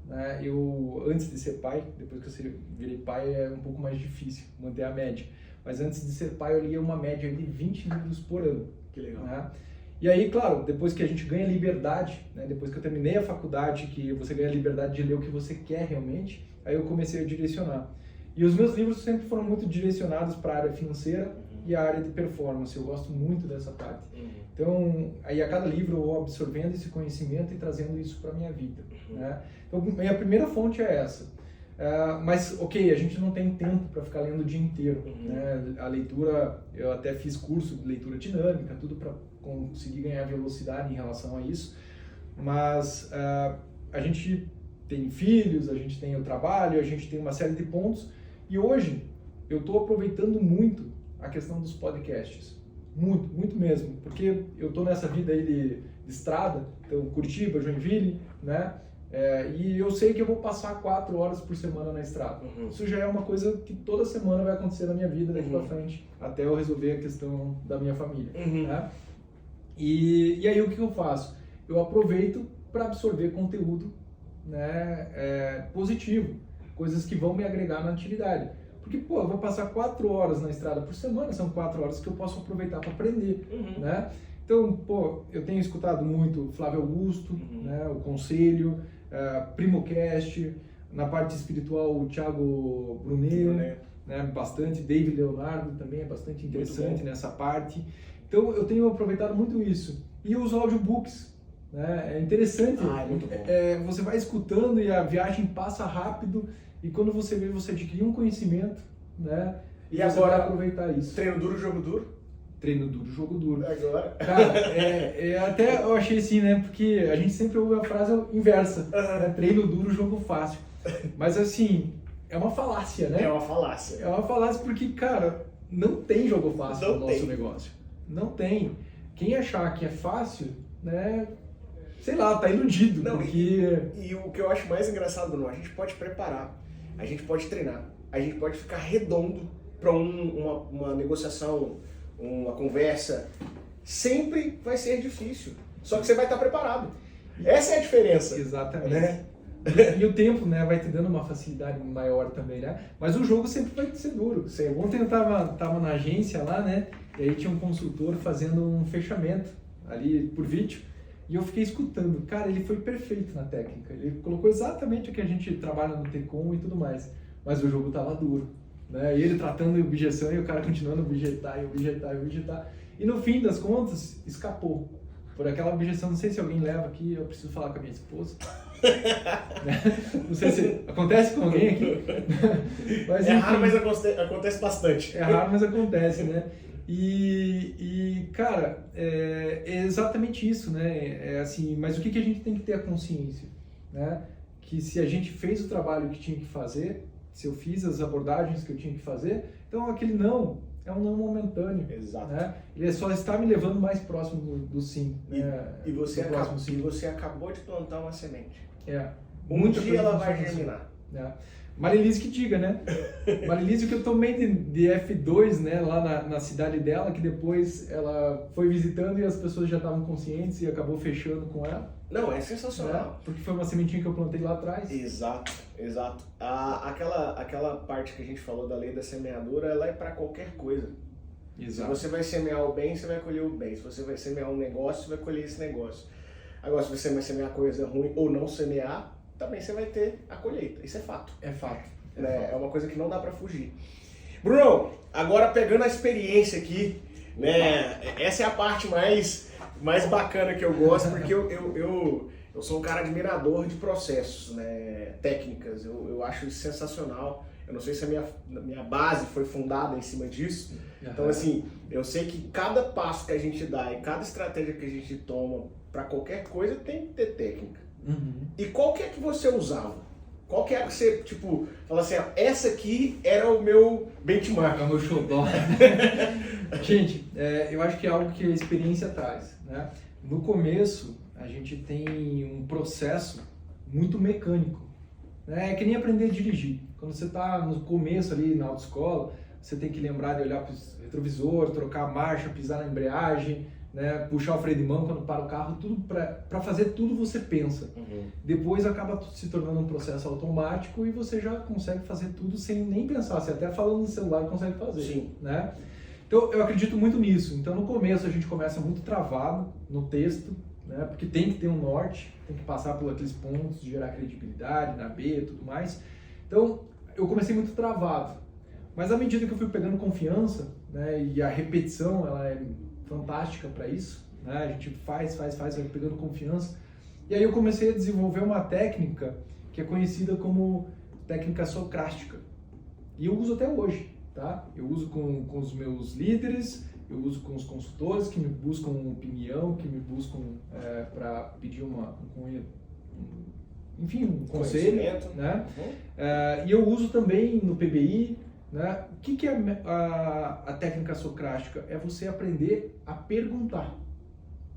Né? Eu, antes de ser pai, depois que eu virei pai, é um pouco mais difícil manter a média. Mas antes de ser pai, eu lia uma média de 20 livros por ano. Que legal. Né? E aí, claro, depois que a gente ganha liberdade, né? Depois que eu terminei a faculdade, que você ganha a liberdade de ler o que você quer realmente, aí eu comecei a direcionar. E os meus livros sempre foram muito direcionados para a área financeira e a área de performance. Eu gosto muito dessa parte. Então, aí a cada livro eu vou absorvendo esse conhecimento e trazendo isso para a minha vida. Né? Então, minha primeira fonte é essa. Mas, ok, a gente não tem tempo para ficar lendo o dia inteiro. Né? A leitura, eu até fiz curso de leitura dinâmica, tudo para conseguir ganhar velocidade em relação a isso. Mas a gente tem filhos, a gente tem o trabalho, a gente tem uma série de pontos. E hoje eu estou aproveitando muito a questão dos podcasts. muito, muito mesmo. Porque eu tô nessa vida aí de estrada, então Curitiba, Joinville, né? E eu sei que eu vou passar 4 horas por semana na estrada. Isso já é uma coisa que toda semana vai acontecer na minha vida daqui pra frente, até eu resolver a questão da minha família. Né? E aí o que eu faço? Eu aproveito para absorver conteúdo, né, positivo, coisas que vão me agregar na atividade. Porque, pô, eu vou passar 4 horas na estrada por semana, são 4 horas que eu posso aproveitar para aprender, né? Então, pô, eu tenho escutado muito Flávio Augusto, né, o Conselho, Primocast, na parte espiritual o Thiago Brunet, né, bastante, David Leonardo também é bastante interessante nessa parte. Então, eu tenho aproveitado muito isso. E os audiobooks, né, é interessante, muito bom. você vai escutando e a viagem passa rápido, e quando você vê, você adquire um conhecimento, né, E você agora, vai aproveitar isso. treino duro, jogo duro? Treino duro, jogo duro. Agora? Cara, até eu achei assim, né? Porque a gente sempre ouve a frase inversa, né? Treino duro, jogo fácil. Mas assim, é uma falácia, né? É uma falácia. É uma falácia porque, cara, não tem jogo fácil no nosso tem. negócio. Não tem. Quem achar que é fácil, né? Sei lá, tá iludido. Não, porque... E o que eu acho mais engraçado, Bruno, a gente pode preparar, a gente pode treinar, a gente pode ficar redondo para uma negociação, uma conversa. Sempre vai ser difícil. Só que você vai estar preparado. Essa é a diferença. Exatamente. Né? E o tempo, né, vai te dando uma facilidade maior também, né? Mas o jogo sempre vai ser duro. Ontem eu tava na agência lá, né? E aí tinha um consultor fazendo um fechamento ali por vídeo. E eu fiquei escutando. Cara, ele foi perfeito na técnica. Ele colocou exatamente o que a gente trabalha no Tecom e tudo mais. Mas o jogo tava duro, né? E ele tratando de objeção e o cara continuando a objetar. E no fim das contas, escapou. Por aquela objeção, não sei se alguém leva aqui, eu preciso falar com a minha esposa. Não sei se acontece com alguém aqui. Mas, É enfim, raro, mas acontece bastante. é raro, mas acontece, né? Cara, é exatamente isso, né? É assim, mas o que a gente tem que ter a consciência, né? Que se a gente fez o trabalho que tinha que fazer, se eu fiz as abordagens que eu tinha que fazer, então aquele não é um não momentâneo. Exato. Né? Ele só está me levando mais próximo do sim. E você do próximo sim. acabou de plantar uma semente. Um Muita dia coisa ela vai funciona assim. germinar. É. Marilise que diga, né? Marilise, o que eu tomei de F2, né, lá na cidade dela, que depois ela foi visitando e as pessoas já estavam conscientes e acabou fechando com ela. Não, é sensacional. Né? Porque foi uma sementinha que eu plantei lá atrás. Exato. Aquela parte que a gente falou da lei da semeadura, ela é para qualquer coisa. Exato. Se você vai semear o bem, você vai colher o bem. Se você vai semear um negócio, você vai colher esse negócio. Agora, se você vai semear coisa ruim ou não semear, também você vai ter a colheita. Isso é fato. É fato. É uma coisa que não dá pra fugir. Bruno, agora pegando a experiência aqui, né? Essa é a parte mais mais bacana que eu gosto, porque eu sou um cara admirador de processos, né, técnicas. Eu acho isso sensacional. Eu não sei se a minha base foi fundada em cima disso. Então, assim, eu sei que cada passo que a gente dá e cada estratégia que a gente toma para qualquer coisa tem que ter técnica. Uhum. E qual que é que você usava? Qual que era que você, tipo, fala assim, essa aqui era o meu benchmark. É o meu xodó. Gente, eu acho que é algo que a experiência traz, né? No começo, a gente tem um processo muito mecânico, né? É que nem aprender a dirigir. Quando você está no começo ali na autoescola, você tem que lembrar de olhar para o retrovisor, trocar a marcha, pisar na embreagem, né? Puxar o freio de mão quando para o carro, tudo para fazer tudo você pensa. Uhum. Depois acaba se tornando um processo automático e você já consegue fazer tudo sem nem pensar. Você até falando no celular consegue fazer. Sim. Né? Então eu acredito muito nisso. Então no começo a gente começa muito travado no texto, né? Porque tem que ter um norte, tem que passar por aqueles pontos, gerar credibilidade na B e tudo mais. Então eu comecei muito travado. Mas à medida que eu fui pegando confiança, né? E a repetição ela é fantástica para isso, né? A gente faz, vai pegando confiança. E aí eu comecei a desenvolver uma técnica que é conhecida como técnica socrática. E eu uso até hoje, tá? Eu uso com os meus líderes, eu uso com os consultores que me buscam opinião, que me buscam para pedir um conselho, né? Uhum. E eu uso também no PBI, Né? O que é a técnica socrática? É você aprender a perguntar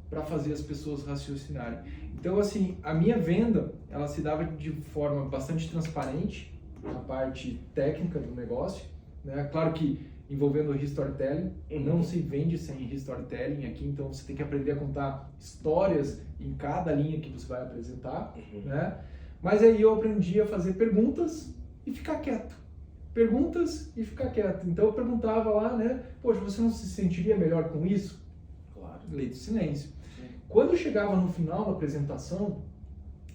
para fazer as pessoas raciocinarem. Então, assim, a minha venda, ela se dava de forma bastante transparente na parte técnica do negócio, né? Claro que envolvendo o storytelling, não se vende sem storytelling aqui, então você tem que aprender a contar histórias em cada linha que você vai apresentar, né? Mas aí eu aprendi a fazer perguntas e ficar quieto. Perguntas e ficar quieto. Então eu perguntava lá, né? Poxa, você não se sentiria melhor com isso? Claro. Lei do silêncio. Quando chegava no final da apresentação,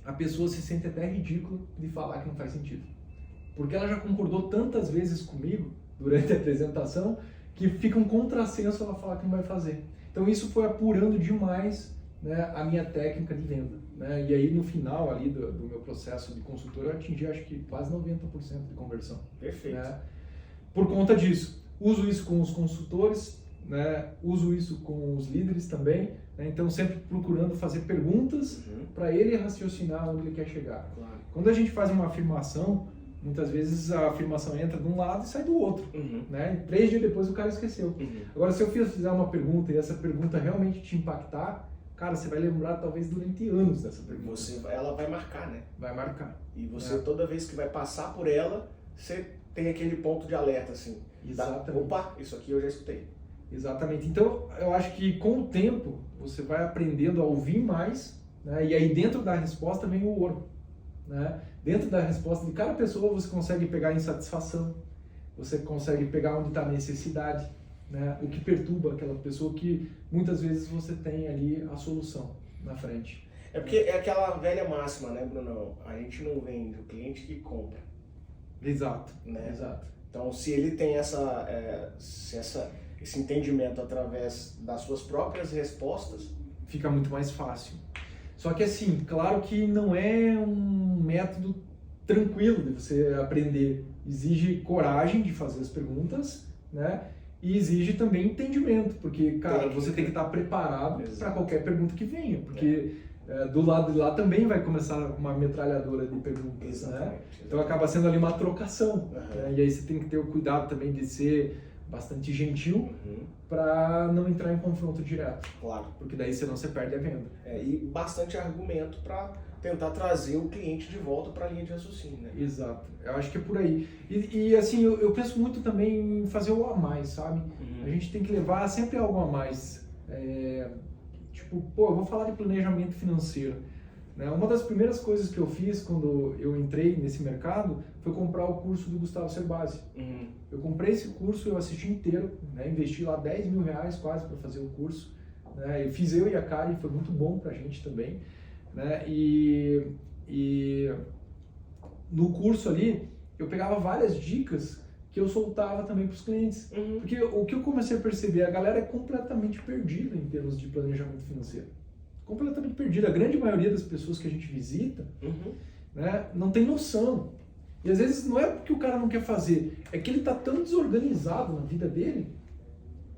a pessoa se sente até ridícula de falar que não faz sentido. Porque ela já concordou tantas vezes comigo durante a apresentação que fica um contrassenso ela falar que não vai fazer. Então isso foi apurando demais, né, a minha técnica de venda, né? E aí no final ali do meu processo de consultor eu atingi acho que quase 90% de conversão. Perfeito. Né? Por conta disso, uso isso com os consultores, né? Uso isso com os líderes também, né? Então sempre procurando fazer perguntas para ele raciocinar onde ele quer chegar. Claro. Quando a gente faz uma afirmação, muitas vezes a afirmação entra de um lado e sai do outro, né? E 3 dias depois o cara esqueceu. Agora, se eu fizer uma pergunta e essa pergunta realmente te impactar, cara, você vai lembrar talvez durante anos dessa pergunta. Ela vai marcar, né? Vai marcar. E você, toda vez que vai passar por ela, você tem aquele ponto de alerta, assim. Exatamente. Opa, isso aqui eu já escutei. Exatamente. Então, eu acho que com o tempo, você vai aprendendo a ouvir mais, né? E aí dentro da resposta vem o ouro, né? Dentro da resposta de cada pessoa você consegue pegar a insatisfação, você consegue pegar onde está a necessidade, né? O que perturba aquela pessoa, que muitas vezes você tem ali a solução na frente. É porque é aquela velha máxima, né, Bruno? A gente não vende, o cliente que compra. Exato, né? Exato. Então, se ele tem esse entendimento através das suas próprias respostas, fica muito mais fácil. Só que assim, claro que não é um método tranquilo de você aprender. Exige coragem de fazer as perguntas, né? E exige também entendimento, porque, cara, você tem que estar preparado para qualquer pergunta que venha, porque do lado de lá também vai começar uma metralhadora de perguntas, né? Então acaba sendo ali uma trocação, né? E aí você tem que ter o cuidado também de ser bastante gentil para não entrar em confronto direto. Claro. Porque daí senão você perde a venda. E bastante argumento para tentar trazer o cliente de volta para a linha de raciocínio, né? Exato. Eu acho que é por aí. E assim, eu penso muito também em fazer o a mais, sabe? A gente tem que levar sempre algo a mais. Tipo, eu vou falar de planejamento financeiro, né? Uma das primeiras coisas que eu fiz quando eu entrei nesse mercado foi comprar o curso do Gustavo Cerbasi. Eu comprei esse curso, eu assisti inteiro, né? Investi lá R$10 mil quase para fazer o curso, né? Eu fiz eu e a Karen, foi muito bom pra gente também, né? E no curso ali eu pegava várias dicas que eu soltava também para os clientes, porque o que eu comecei a perceber, a galera é completamente perdida em termos de planejamento financeiro, completamente perdida. A grande maioria das pessoas que a gente visita, né, não tem noção. E às vezes não é porque o cara não quer fazer, é que ele está tão desorganizado na vida dele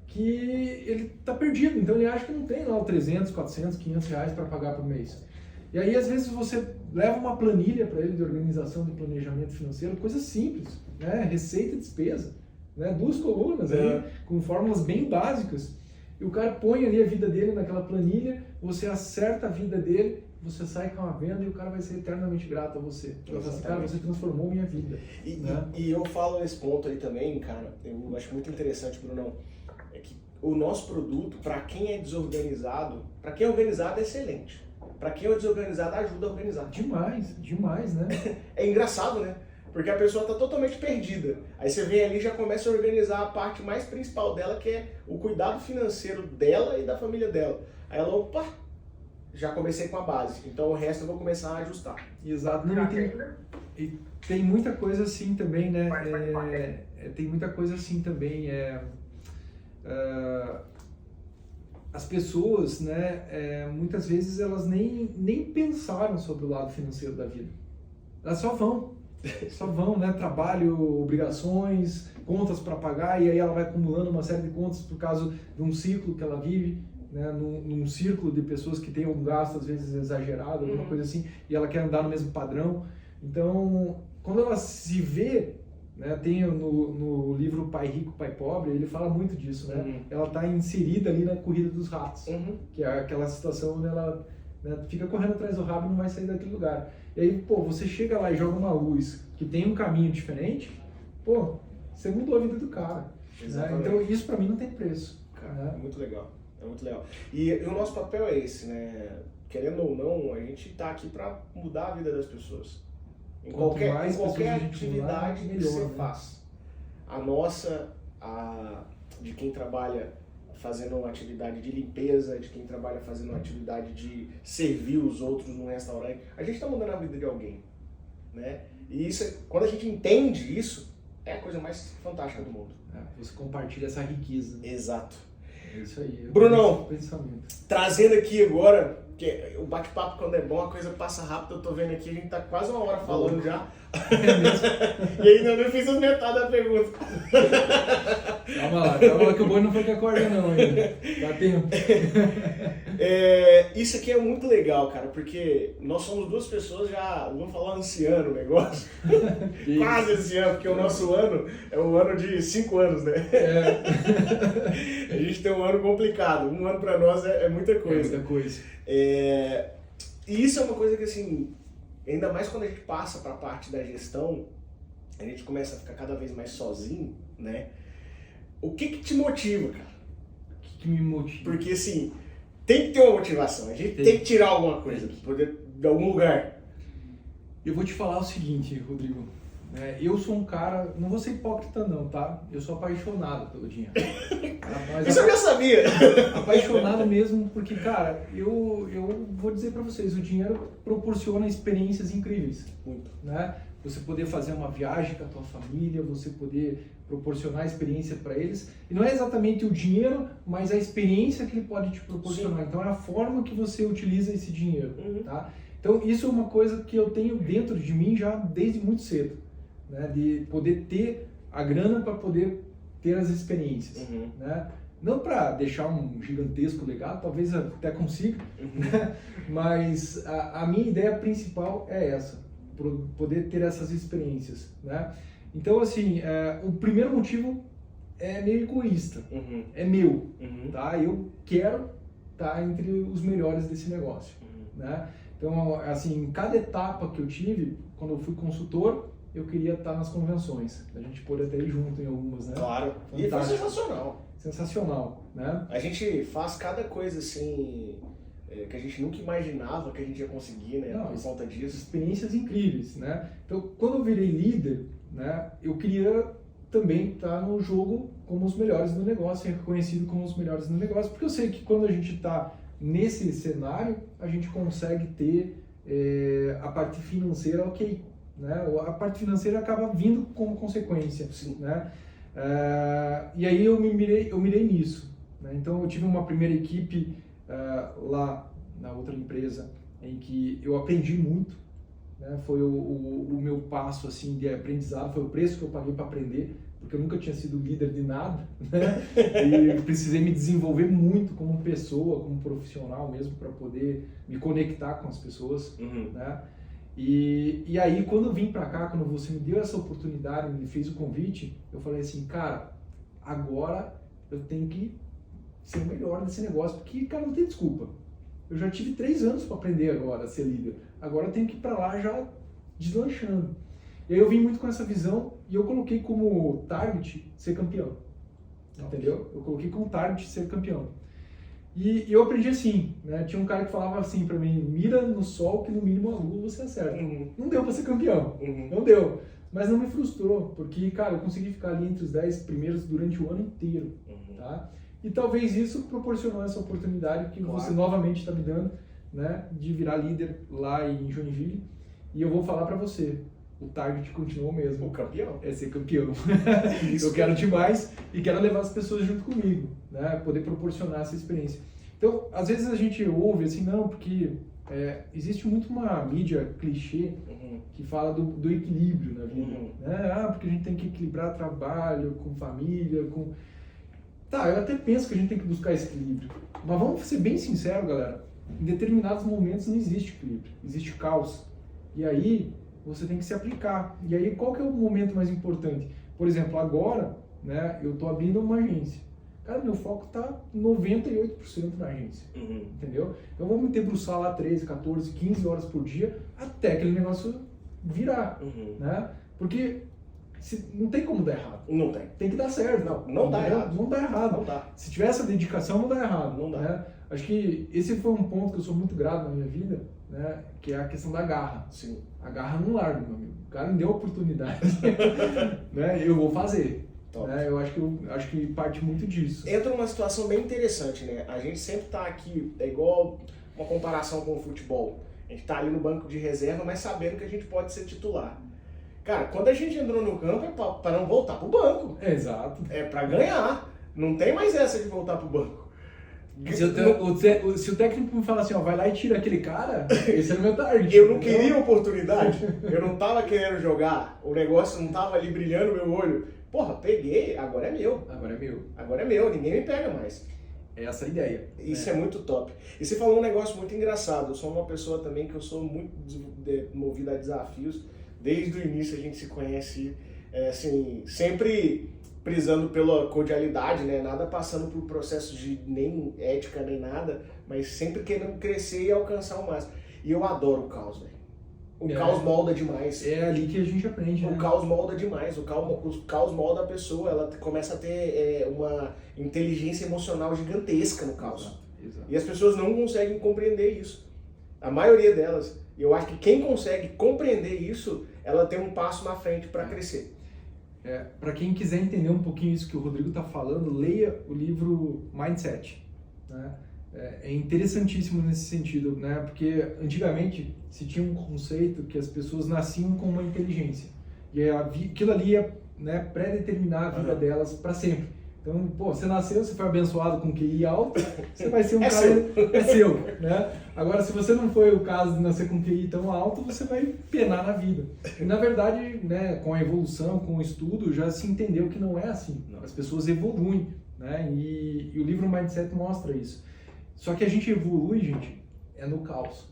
que ele está perdido. Então ele acha que não tem lá o 300, 400, 500 reais para pagar por mês. E aí às vezes você leva uma planilha para ele de organização de planejamento financeiro, coisa simples, né? Receita e despesa, né? 2 colunas ali, com fórmulas bem básicas. E o cara põe ali a vida dele naquela planilha, você acerta a vida dele, você sai com uma venda e o cara vai ser eternamente grato a você. Vai falar assim, cara, você transformou minha vida. E eu falo nesse ponto aí também, cara, eu acho muito interessante, Brunão, é que o nosso produto, para quem é desorganizado, para quem é organizado é excelente. Para quem é desorganizado, ajuda a organizar. Demais, né? É engraçado, né? Porque a pessoa está totalmente perdida. Aí você vem ali e já começa a organizar a parte mais principal dela, que é o cuidado financeiro dela e da família dela. Aí ela, opa, já comecei com a base. Então o resto eu vou começar a ajustar. Exato. Não, e tem muita coisa assim também, né? Tem muita coisa assim também. As pessoas, né, muitas vezes elas nem pensaram sobre o lado financeiro da vida. Elas só vão, né, trabalho, obrigações, contas para pagar, e aí ela vai acumulando uma série de contas por causa de um ciclo que ela vive, né, num círculo de pessoas que têm um gasto às vezes exagerado, alguma coisa assim, e ela quer andar no mesmo padrão. Então, quando ela se vê né? Tem no livro Pai Rico, Pai Pobre, ele fala muito disso, né? Ela está inserida ali na corrida dos ratos, que é aquela situação onde ela, né, fica correndo atrás do rabo e não vai sair daquele lugar. E aí, pô, você chega lá e joga uma luz que tem um caminho diferente, pô, você mudou a vida do cara. Né? Então isso pra mim não tem preço. Cara, Né? é muito legal. É muito legal. E o nosso papel é esse, né? Querendo ou não, a gente tá aqui para mudar a vida das pessoas. Em qualquer atividade que você faz. A nossa, de quem trabalha fazendo uma atividade de limpeza, de quem trabalha fazendo uma atividade de servir os outros num restaurante, a gente está mudando a vida de alguém, né? E isso, quando a gente entende isso, é a coisa mais fantástica do mundo. Você compartilha essa riqueza. Exato. É isso aí. Brunão, trazendo aqui agora, que o bate-papo quando é bom, a coisa passa rápido, eu tô vendo aqui, a gente tá quase uma hora falando já. E ainda não fiz a metade da pergunta. Calma lá, que o boi não foi que acorda não ainda. Dá tempo. Isso aqui é muito legal, cara, porque nós somos duas pessoas já, vamos falar anciano o negócio. Quase anciano, porque o nosso ano é um ano de 5 anos, né? A gente tem um ano complicado, um ano pra nós é muita coisa. É muita coisa. E isso é uma coisa que, assim, ainda mais quando a gente passa para a parte da gestão, a gente começa a ficar cada vez mais sozinho, né? O que te motiva, cara? O que me motiva? Porque, assim, tem que ter uma motivação, a gente tem que tirar alguma coisa de algum lugar. Eu vou te falar o seguinte, Rodrigo. Eu sou um cara, não vou ser hipócrita não, tá? Eu sou apaixonado pelo dinheiro. Isso eu já sabia! Apaixonado mesmo, porque, cara, eu vou dizer pra vocês, o dinheiro proporciona experiências incríveis. Muito. Né? Você poder fazer uma viagem com a tua família, você poder proporcionar experiência para eles. E não é exatamente o dinheiro, mas a experiência que ele pode te proporcionar. Sim. Então é a forma que você utiliza esse dinheiro. Tá? Então isso é uma coisa que eu tenho dentro de mim já desde muito cedo. Né, de poder ter a grana para poder ter as experiências, né? Não para deixar um gigantesco legado, talvez até consiga, né? Mas a minha ideia principal é essa, poder ter essas experiências, né? Então, assim, o primeiro motivo é meio egoísta, é meu, tá? Eu quero estar entre os melhores desse negócio, né? Então, assim, em cada etapa que eu tive, quando eu fui consultor, eu queria estar nas convenções. A gente pôde até ir junto em algumas, né? Claro. Fantástico. E foi sensacional. Sensacional, né? A gente faz cada coisa assim que a gente nunca imaginava que a gente ia conseguir, né? Por conta disso. Experiências incríveis, né? Então, quando eu virei líder, né? Eu queria também estar no jogo como os melhores do negócio, ser reconhecido como os melhores do negócio, porque eu sei que quando a gente está nesse cenário, a gente consegue ter a parte financeira ok. Né? A parte financeira acaba vindo como consequência. Sim. Né? E aí eu mirei nisso. Né? Então eu tive uma primeira equipe lá na outra empresa em que eu aprendi muito. Né? Foi o meu passo assim, de aprendizado, foi o preço que eu paguei para aprender, porque eu nunca tinha sido líder de nada. Né? E precisei me desenvolver muito como pessoa, como profissional mesmo, para poder me conectar com as pessoas. Né? E aí, quando eu vim pra cá, quando você me deu essa oportunidade, me fez o convite, eu falei assim, cara, agora eu tenho que ser o melhor nesse negócio, porque, cara, não tem desculpa. Eu já tive 3 anos para aprender agora a ser líder. Agora eu tenho que ir pra lá já deslanchando. E aí eu vim muito com essa visão e eu coloquei como target ser campeão. Entendeu? Eu coloquei como target ser campeão. E eu aprendi assim, né? Tinha um cara que falava assim pra mim, mira no sol que no mínimo a lua você acerta. Não deu pra ser campeão, não deu. Mas não me frustrou, porque, cara, eu consegui ficar ali entre os 10 primeiros durante o ano inteiro, tá? E talvez isso proporcionou essa oportunidade que você novamente está me dando, né? De virar líder lá em Joinville. E eu vou falar pra você, o target continuou mesmo. O campeão. É ser campeão. Eu quero demais e quero levar as pessoas junto comigo, né? Poder proporcionar essa experiência. Então, às vezes a gente ouve assim, não, porque existe muito uma mídia clichê que fala do equilíbrio na vida. Né? Porque a gente tem que equilibrar trabalho com família, com... Tá, eu até penso que a gente tem que buscar esse equilíbrio. Mas vamos ser bem sinceros, galera. Em determinados momentos não existe equilíbrio, existe caos. E aí, você tem que se aplicar. E aí, qual que é o momento mais importante? Por exemplo, agora, né, eu estou abrindo uma agência. Cara, meu foco está 98% na agência, entendeu? Eu vou me debruçar lá 13, 14, 15 horas por dia até aquele negócio virar, né? Porque não tem como dar errado. Não tem. Tem que dar certo. Não dá errado. Não dá errado. Não dá. Se tiver essa dedicação, não dá errado. Não dá. Né? Acho que esse foi um ponto que eu sou muito grato na minha vida, né? Que é a questão da garra. Sim. A garra não larga, meu amigo. O cara me deu a oportunidade, né? Eu vou fazer. Né? Eu acho que parte muito disso. Entra numa situação bem interessante, né? A gente sempre tá aqui, é igual uma comparação com o futebol. A gente tá ali no banco de reserva, mas sabendo que a gente pode ser titular. Cara, quando a gente entrou no campo é para não voltar pro banco. Exato. É para ganhar. Não tem mais essa de voltar pro banco. Se o técnico me fala assim, ó, vai lá e tira aquele cara, esse era o meu target. Eu não queria oportunidade. Eu não tava querendo jogar. O negócio não tava ali brilhando no meu olho. Porra, peguei, agora é meu. Agora é meu. Agora é meu, ninguém me pega mais. É essa a ideia. Isso é muito top. E você falou um negócio muito engraçado. Eu sou uma pessoa também que eu sou muito movida a desafios. Desde o início a gente se conhece, assim, sempre prisando pela cordialidade, né? Nada passando por processos de nem ética nem nada, mas sempre querendo crescer e alcançar o máximo. E eu adoro o caos, velho. O caos molda demais. É ali que a gente aprende, né? O caos molda demais. O caos molda a pessoa. Ela começa a ter uma inteligência emocional gigantesca no caos. Exato. E as pessoas não conseguem compreender isso. A maioria delas. Eu acho que quem consegue compreender isso, ela tem um passo na frente para crescer. Para quem quiser entender um pouquinho isso que o Rodrigo está falando, leia o livro Mindset. Né? É interessantíssimo nesse sentido, né? Porque antigamente se tinha um conceito que as pessoas nasciam com uma inteligência. E aquilo ali ia, né, pré-determinar a vida delas para sempre. Então, pô, você nasceu, você foi abençoado com QI alto, você vai ser um cara... É seu, né? Agora, se você não foi o caso de nascer com QI tão alto, você vai penar na vida. E, na verdade, né, com a evolução, com o estudo, já se entendeu que não é assim. As pessoas evoluem, né? E o livro Mindset mostra isso. Só que a gente evolui, gente, no caos.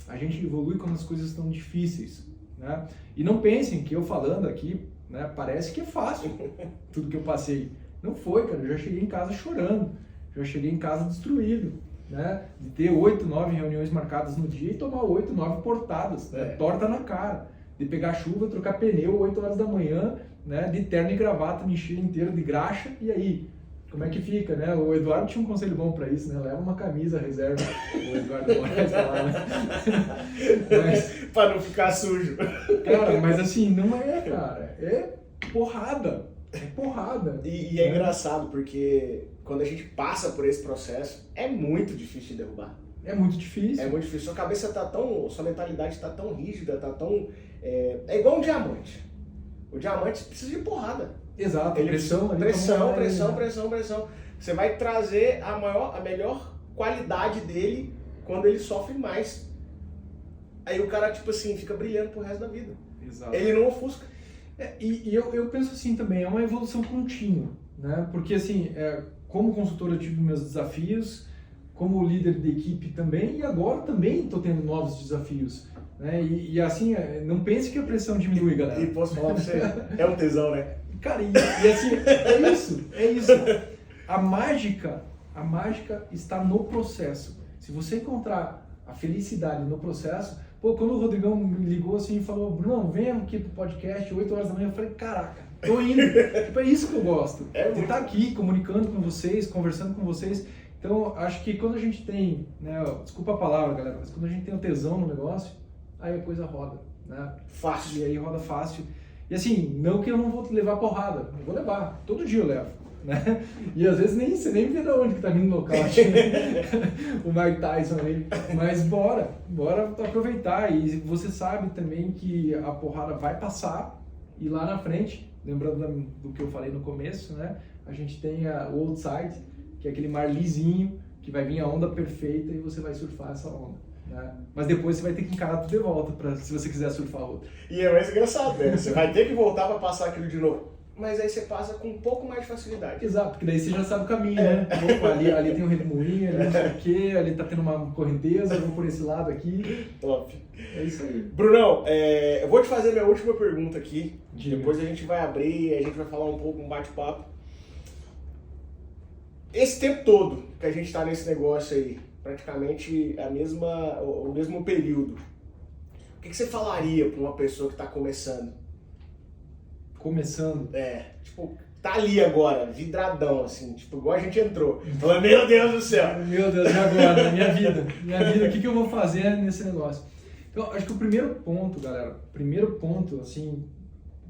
A gente evolui quando as coisas estão difíceis, né? E não pensem que eu falando aqui, né, parece que é fácil tudo que eu passei. Não foi, cara. Eu já cheguei em casa chorando. Já cheguei em casa destruído, né? De ter 8, 9 reuniões marcadas no dia e tomar 8, 9 portadas, né? Torta na cara. De pegar chuva, trocar pneu 8 horas da manhã, né? De terno e gravata, me encher inteiro de graxa. E aí? Como é que fica, né? O Eduardo tinha um conselho bom pra isso, né? Leva uma camisa reserva. O Eduardo Moraes lá, né? Pra não ficar sujo. Cara, mas assim, não é, cara. É porrada. É porrada. E é engraçado, porque quando a gente passa por esse processo, é muito difícil de derrubar. É muito difícil. É muito difícil. Sua cabeça tá tão... Sua mentalidade tá tão rígida, tá tão... É igual um diamante. O diamante precisa de porrada. Exato. Ele Pressão. Pressão. Você vai trazer a melhor qualidade dele quando ele sofre mais. Aí o cara, tipo assim, fica brilhando pro resto da vida. Exato. Ele não ofusca. E eu penso assim também, é uma evolução contínua, né? Porque assim, como consultor eu tive meus desafios, como líder de equipe também, e agora também estou tendo novos desafios, né? E assim, não pense que a pressão diminui, galera. E posso falar pra você, é um tesão, né? Cara, e assim, é isso. A mágica está no processo. Se você encontrar a felicidade no processo... Pô, quando o Rodrigão me ligou assim e falou, Bruno, vem aqui pro podcast 8 horas da manhã, eu falei, caraca, tô indo. Tipo, é isso que eu gosto. De estar aqui, comunicando com vocês, conversando com vocês. Então, acho que quando a gente tem, né, desculpa a palavra, galera, mas quando a gente tem o tesão no negócio, aí a coisa roda, né? Fácil. E aí roda fácil. E assim, não que eu não vou levar porrada, eu vou levar, todo dia eu levo, né? E às vezes você nem vê de onde que tá vindo o nocaute, o Mike Tyson ali, mas bora aproveitar. E você sabe também que a porrada vai passar e lá na frente, lembrando do que eu falei no começo, né? A gente tem o outside, que é aquele mar lisinho, que vai vir a onda perfeita e você vai surfar essa onda. Né? Mas depois você vai ter que encarar tudo de volta, se você quiser surfar outra. E é mais engraçado, né? Você vai ter que voltar para passar aquilo de novo. mas aí você passa com um pouco mais de facilidade. Exato, porque daí você já sabe o caminho, né? Opa, ali tem um redemoinho, ali não sei o quê, ali tá tendo uma correnteza, eu vou por esse lado aqui. Top. É isso aí. Brunão, eu vou te fazer minha última pergunta aqui. Diga. Depois a gente vai abrir, a gente vai falar um pouco, um bate-papo. Esse tempo todo que a gente tá nesse negócio aí, praticamente o mesmo período, o que você falaria para uma pessoa que tá começando? Começando. Tipo, tá ali agora, vidradão, assim, tipo, igual a gente entrou. Falando, meu Deus do céu! Meu Deus, e agora? Minha vida, o que eu vou fazer nesse negócio? Então, acho que o primeiro ponto, galera, assim,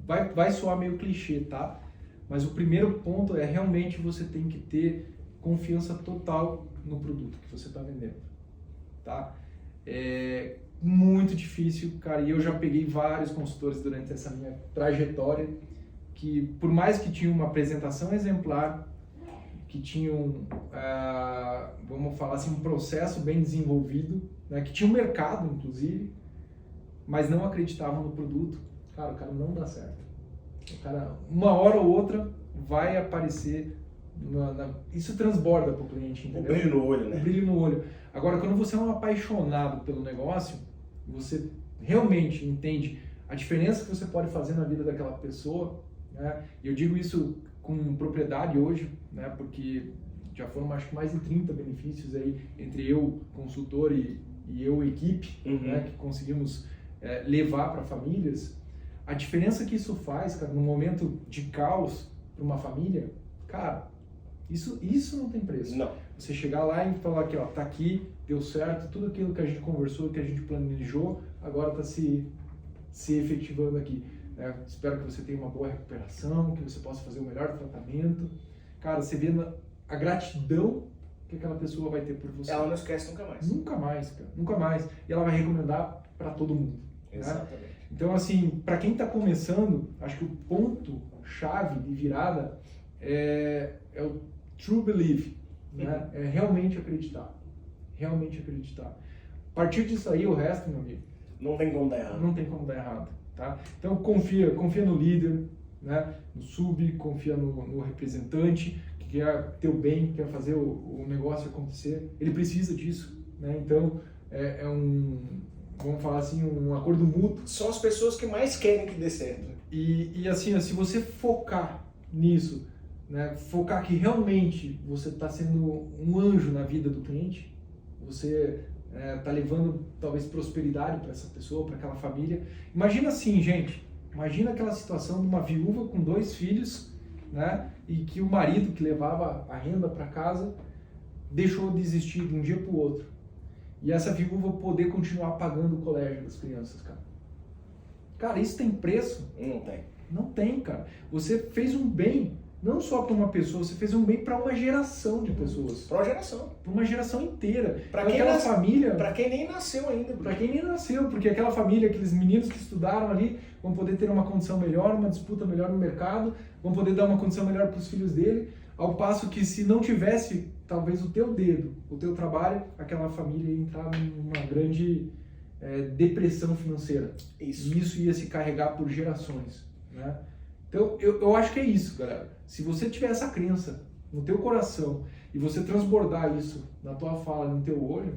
vai soar meio clichê, tá? Mas o primeiro ponto é realmente você tem que ter confiança total no produto que você está vendendo, tá? É muito difícil, cara, e eu já peguei vários consultores durante essa minha trajetória que, por mais que tinham uma apresentação exemplar, que tinham, vamos falar assim, um processo bem desenvolvido, né, que tinha um mercado, inclusive, mas não acreditavam no produto, cara, o cara não dá certo. O cara, uma hora ou outra, vai aparecer, isso transborda para o cliente, entendeu? O brilho no olho, né? O brilho no olho. Agora, quando você é um apaixonado pelo negócio, você realmente entende a diferença que você pode fazer na vida daquela pessoa, né? E eu digo isso com propriedade hoje, né? Porque já foram acho que mais de 30 benefícios aí entre eu, consultor, e eu, equipe, né? Que conseguimos levar para famílias. A diferença que isso faz, cara, no momento de caos para uma família, cara, isso não tem preço. Não. Você chegar lá e falar que, ó, tá aqui, deu certo, tudo aquilo que a gente conversou, que a gente planejou, agora está se efetivando aqui. Né? Espero que você tenha uma boa recuperação, que você possa fazer o melhor tratamento. Cara, você vê a gratidão que aquela pessoa vai ter por você. Ela não esquece nunca mais. Nunca mais, cara. Nunca mais. E ela vai recomendar para todo mundo. Exatamente. Né? Então, assim, para quem está começando, acho que o ponto-chave de virada é o true belief, né? É realmente acreditar. Realmente acreditar. A partir disso aí, o resto, meu amigo, não tem como dar errado. Não tem como dar errado, tá? Então, confia no líder, né? No sub, confia no representante, que quer ter o bem, quer fazer o negócio acontecer. Ele precisa disso, né? Então, vamos falar assim, um acordo mútuo. São as pessoas que mais querem que dê certo. E assim, se você focar nisso, né, focar que realmente você está sendo um anjo na vida do cliente, você está levando talvez prosperidade para essa pessoa, para aquela família. Imagina assim, gente, imagina aquela situação de uma viúva com 2 filhos, né, e que o marido que levava a renda para casa deixou de existir de um dia para o outro. E essa viúva poder continuar pagando o colégio das crianças, cara. Cara, isso tem preço? Não tem. Não tem, cara. Você fez um bem, não só para uma pessoa, você fez um bem para uma geração de pessoas. Para uma geração. Para uma geração inteira. Para quem aquela família. Para quem nem nasceu ainda. Para quem nem nasceu, porque aquela família, aqueles meninos que estudaram ali, vão poder ter uma condição melhor, uma disputa melhor no mercado, vão poder dar uma condição melhor para os filhos dele, ao passo que se não tivesse talvez o teu dedo, o teu trabalho, aquela família ia entrar numa grande depressão financeira. Isso. E isso ia se carregar por gerações, né? Então, eu acho que é isso, galera. Se você tiver essa crença no teu coração e você transbordar isso na tua fala, no teu olho,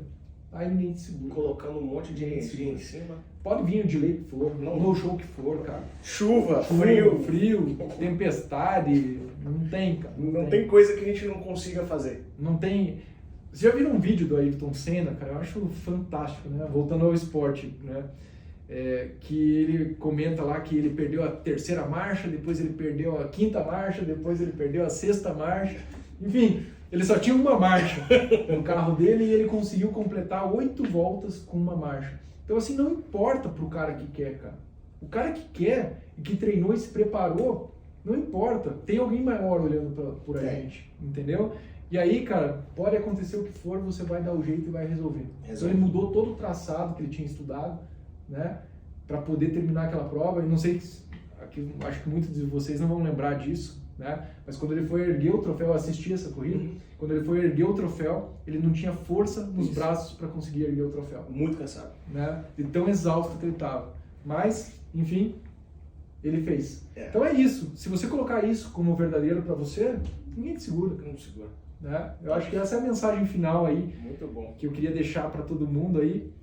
aí ninguém te segura. Colocando um monte de energia em cima. Pode vir o delay que for, no show que for, cara. Chuva, frio, tempestade, não tem, cara. Não tem coisa que a gente não consiga fazer. Não tem. Você já viram um vídeo do Ayrton Senna, cara? Eu acho fantástico, né? Voltando ao esporte, né? Que ele comenta lá que ele perdeu a 3ª marcha, depois ele perdeu a 5ª marcha, depois ele perdeu a 6ª marcha. Enfim, ele só tinha uma marcha no carro dele e ele conseguiu completar 8 voltas com uma marcha. Então, assim, não importa pro cara que quer, cara. O cara que quer e que treinou e se preparou, não importa. Tem alguém maior olhando por a gente, entendeu? E aí, cara, pode acontecer o que for, você vai dar o jeito e vai resolver. Então, ele mudou todo o traçado que ele tinha estudado, né, para poder terminar aquela prova. E não sei, acho que muitos de vocês não vão lembrar disso, né? Mas quando ele foi erguer o troféu, eu assisti essa corrida. Quando ele foi erguer o troféu, ele não tinha força nos braços para conseguir erguer o troféu. Muito cansado, né? De tão exausto que ele estava. Mas, enfim, ele fez. É. Então é isso. Se você colocar isso como verdadeiro para você, ninguém te segura. Não segura. Né? Eu acho que essa é a mensagem final aí Muito bom. que eu queria deixar para todo mundo aí.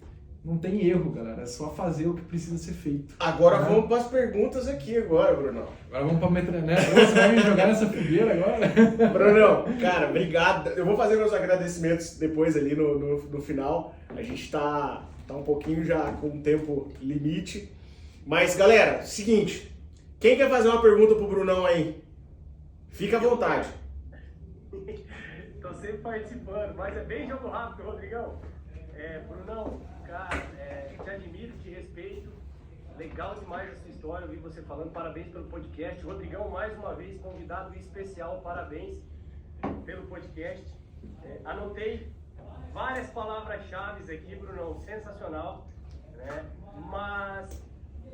Não tem erro, galera. É só fazer o que precisa ser feito. Agora vamos para as perguntas aqui agora, Brunão. Agora vamos para metrô, né? Você vai me jogar nessa fogueira agora? Brunão, cara, obrigado. Eu vou fazer meus agradecimentos depois ali no final. A gente tá um pouquinho já com um tempo limite. Mas, galera, seguinte. Quem quer fazer uma pergunta pro Brunão aí? Fica à vontade. Tô sempre participando, mas é bem jogo rápido, Rodrigão. Brunão, cara, te admiro, te respeito. Legal demais essa história, eu vi você falando, parabéns pelo podcast. Rodrigão, mais uma vez, convidado especial, parabéns pelo podcast. Anotei várias palavras-chave aqui, Brunão, sensacional, né? Mas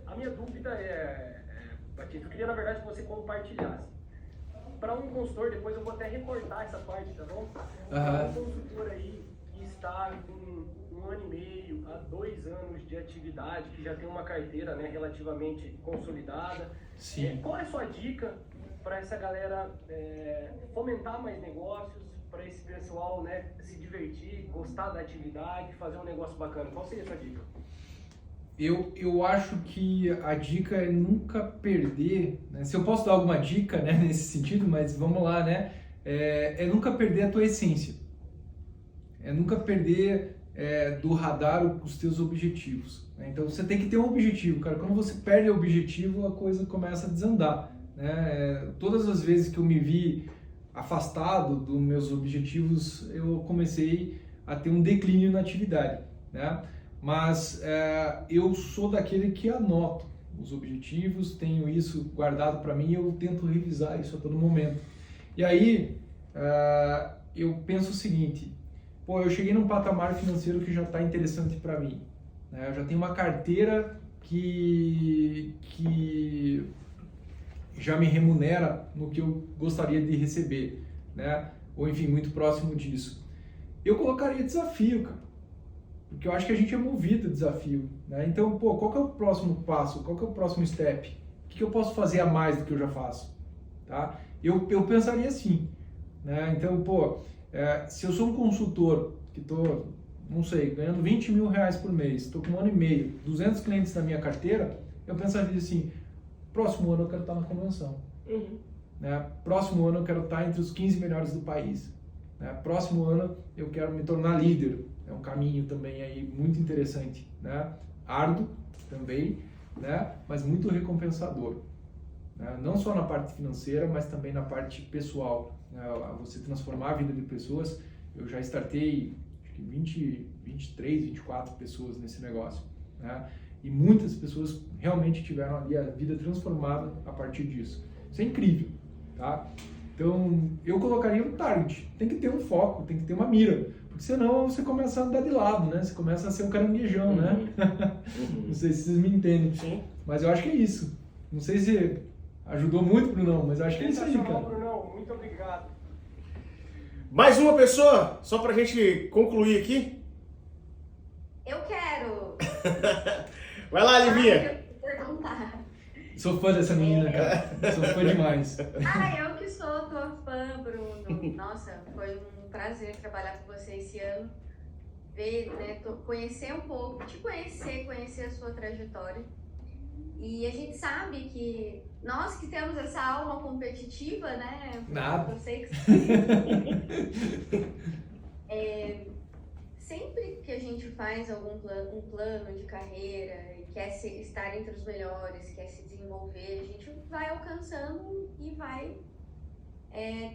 a minha dúvida Batista, eu queria na verdade que você compartilhasse. Para um consultor, depois eu vou até recortar essa parte, tá bom? Para um consultor aí que está com 1 ano e meio a 2 anos de atividade, que já tem uma carteira, né, relativamente consolidada. Sim. Qual é a sua dica para essa galera fomentar mais negócios, para esse pessoal, né, se divertir, gostar da atividade, fazer um negócio bacana? Qual seria a sua dica? Eu acho que a dica é nunca perder, né? Se eu posso dar alguma dica, né, nesse sentido, mas vamos lá, né? É nunca perder a tua essência. É nunca perder do radar os teus objetivos. Né? Então você tem que ter um objetivo, cara. Quando você perde o objetivo, a coisa começa a desandar. Né? Todas as vezes que eu me vi afastado dos meus objetivos, eu comecei a ter um declínio na atividade. Né? Mas eu sou daquele que anoto os objetivos, tenho isso guardado para mim e eu tento revisar isso a todo momento. E aí eu penso o seguinte, eu cheguei num patamar financeiro que já está interessante para mim. Né? Eu já tenho uma carteira que já me remunera no que eu gostaria de receber, né? Ou enfim, muito próximo disso. Eu colocaria desafio, cara. Porque eu acho que a gente é movido a desafio, né? Então, qual que é o próximo passo? Qual que é o próximo step? O que eu posso fazer a mais do que eu já faço? Tá? Eu pensaria assim, né? Então, se eu sou um consultor que estou, não sei, ganhando 20 mil reais por mês, estou com 1 ano e meio, 200 clientes na minha carteira, eu pensaria assim, próximo ano eu quero estar na convenção. Né? Próximo ano eu quero estar entre os 15 melhores do país. Né? Próximo ano eu quero me tornar líder. É um caminho também aí muito interessante, né? Árduo também, né? Mas muito recompensador, né? Não só na parte financeira, mas também na parte pessoal, né? Você transformar a vida de pessoas. Eu já startei acho que 23, 24 pessoas nesse negócio, né? E muitas pessoas realmente tiveram ali a vida transformada a partir disso. Isso é incrível, tá? Então, eu colocaria um target. Tem que ter um foco, tem que ter uma mira. Porque senão você começa a andar de lado, né? Você começa a ser um caranguejão, né? Não sei se vocês me entendem. Sim. Mas eu acho que é isso. Não sei se ajudou muito, Brunão, mas eu acho que é isso aí, cara. Brunão, muito obrigado. Mais uma pessoa, só pra gente concluir aqui. Eu quero. Vai lá, Livinha. Eu perguntar. Sou fã dessa menina, cara. Sou fã demais. Eu que sou tua fã, Bruno. Nossa, foi um prazer trabalhar com você esse ano. Ver, né, conhecer um pouco, te conhecer a sua trajetória. E a gente sabe que nós que temos essa alma competitiva, né? Nada. Eu sei que sempre que a gente faz um plano de carreira e quer estar entre os melhores, quer se desenvolver, a gente vai alcançando e vai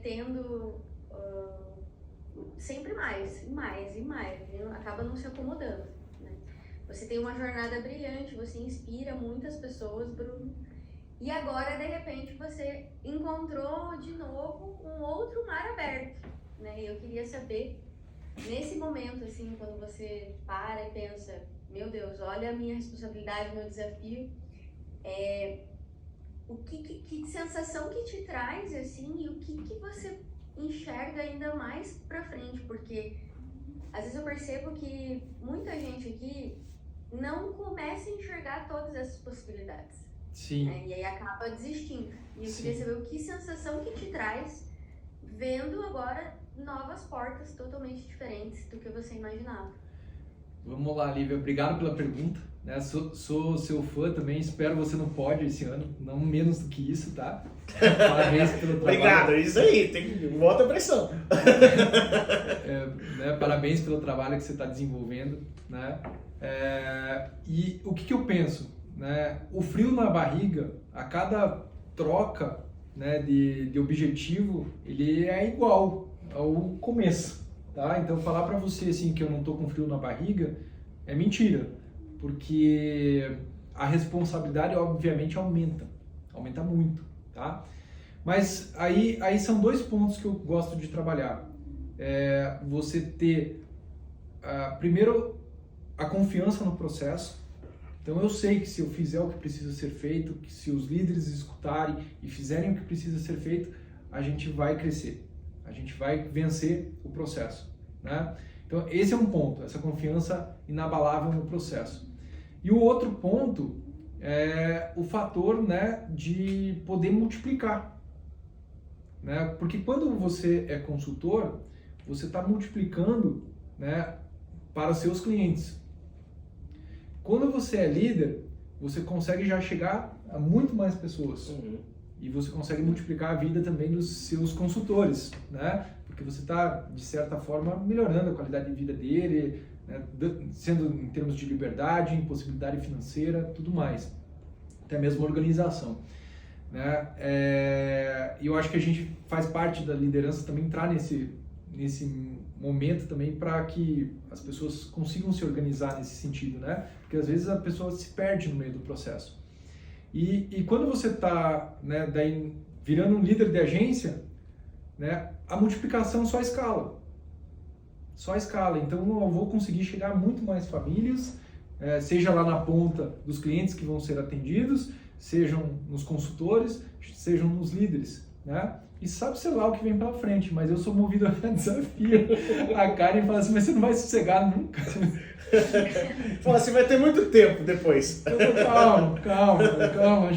tendo sempre mais, e mais, e mais. Acaba não se acomodando. Né? Você tem uma jornada brilhante, você inspira muitas pessoas, Bruno. E agora, de repente, você encontrou de novo um outro mar aberto. Né? Eu queria saber, nesse momento, assim, quando você para e pensa, meu Deus, olha a minha responsabilidade, meu desafio, que sensação que te traz, assim, e o que você enxerga ainda mais pra frente, porque às vezes eu percebo que muita gente aqui não começa a enxergar todas essas possibilidades. Sim. né? E aí acaba desistindo. E eu Sim. queria saber que sensação que te traz vendo agora novas portas totalmente diferentes do que você imaginava. Vamos lá, Lívia. Obrigado pela pergunta. Né? Sou seu fã também. Espero você no pódio esse ano. Não menos do que isso, tá? Parabéns pelo trabalho. Obrigado, é isso aí. Bota a pressão. Né? Parabéns pelo trabalho que você está desenvolvendo. Né? E o que eu penso? Né? O frio na barriga, a cada troca, né, de objetivo, ele é igual ao começo. Tá? Então, falar para você assim, que eu não estou com frio na barriga é mentira, porque a responsabilidade obviamente aumenta muito, tá? Mas aí são 2 pontos que eu gosto de trabalhar. Você ter, primeiro, a confiança no processo. Então eu sei que se eu fizer o que precisa ser feito, que se os líderes escutarem e fizerem o que precisa ser feito, a gente vai crescer. A gente vai vencer o processo, né? Então esse é um ponto, essa confiança inabalável no processo. E o outro ponto é o fator, né, de poder multiplicar, né? Porque quando você é consultor, você está multiplicando, né, para os seus clientes. Quando você é líder, você consegue já chegar a muito mais pessoas. E você consegue multiplicar a vida também dos seus consultores, né? Porque você está, de certa forma, melhorando a qualidade de vida dele, né? Sendo em termos de liberdade, possibilidade financeira, tudo mais. Até mesmo organização, né? E eu acho que a gente faz parte da liderança também entrar nesse momento também para que as pessoas consigam se organizar nesse sentido, né? Porque às vezes a pessoa se perde no meio do processo. E quando você está, né, daí virando um líder de agência, né, a multiplicação só escala. Só escala. Então eu vou conseguir chegar a muito mais famílias, seja lá na ponta dos clientes que vão ser atendidos, sejam nos consultores, sejam nos líderes, né? E sabe-se lá o que vem pela frente, mas eu sou movido a desafio. A Karen fala assim, mas você não vai sossegar nunca. Fala assim, vai ter muito tempo depois. Calma. A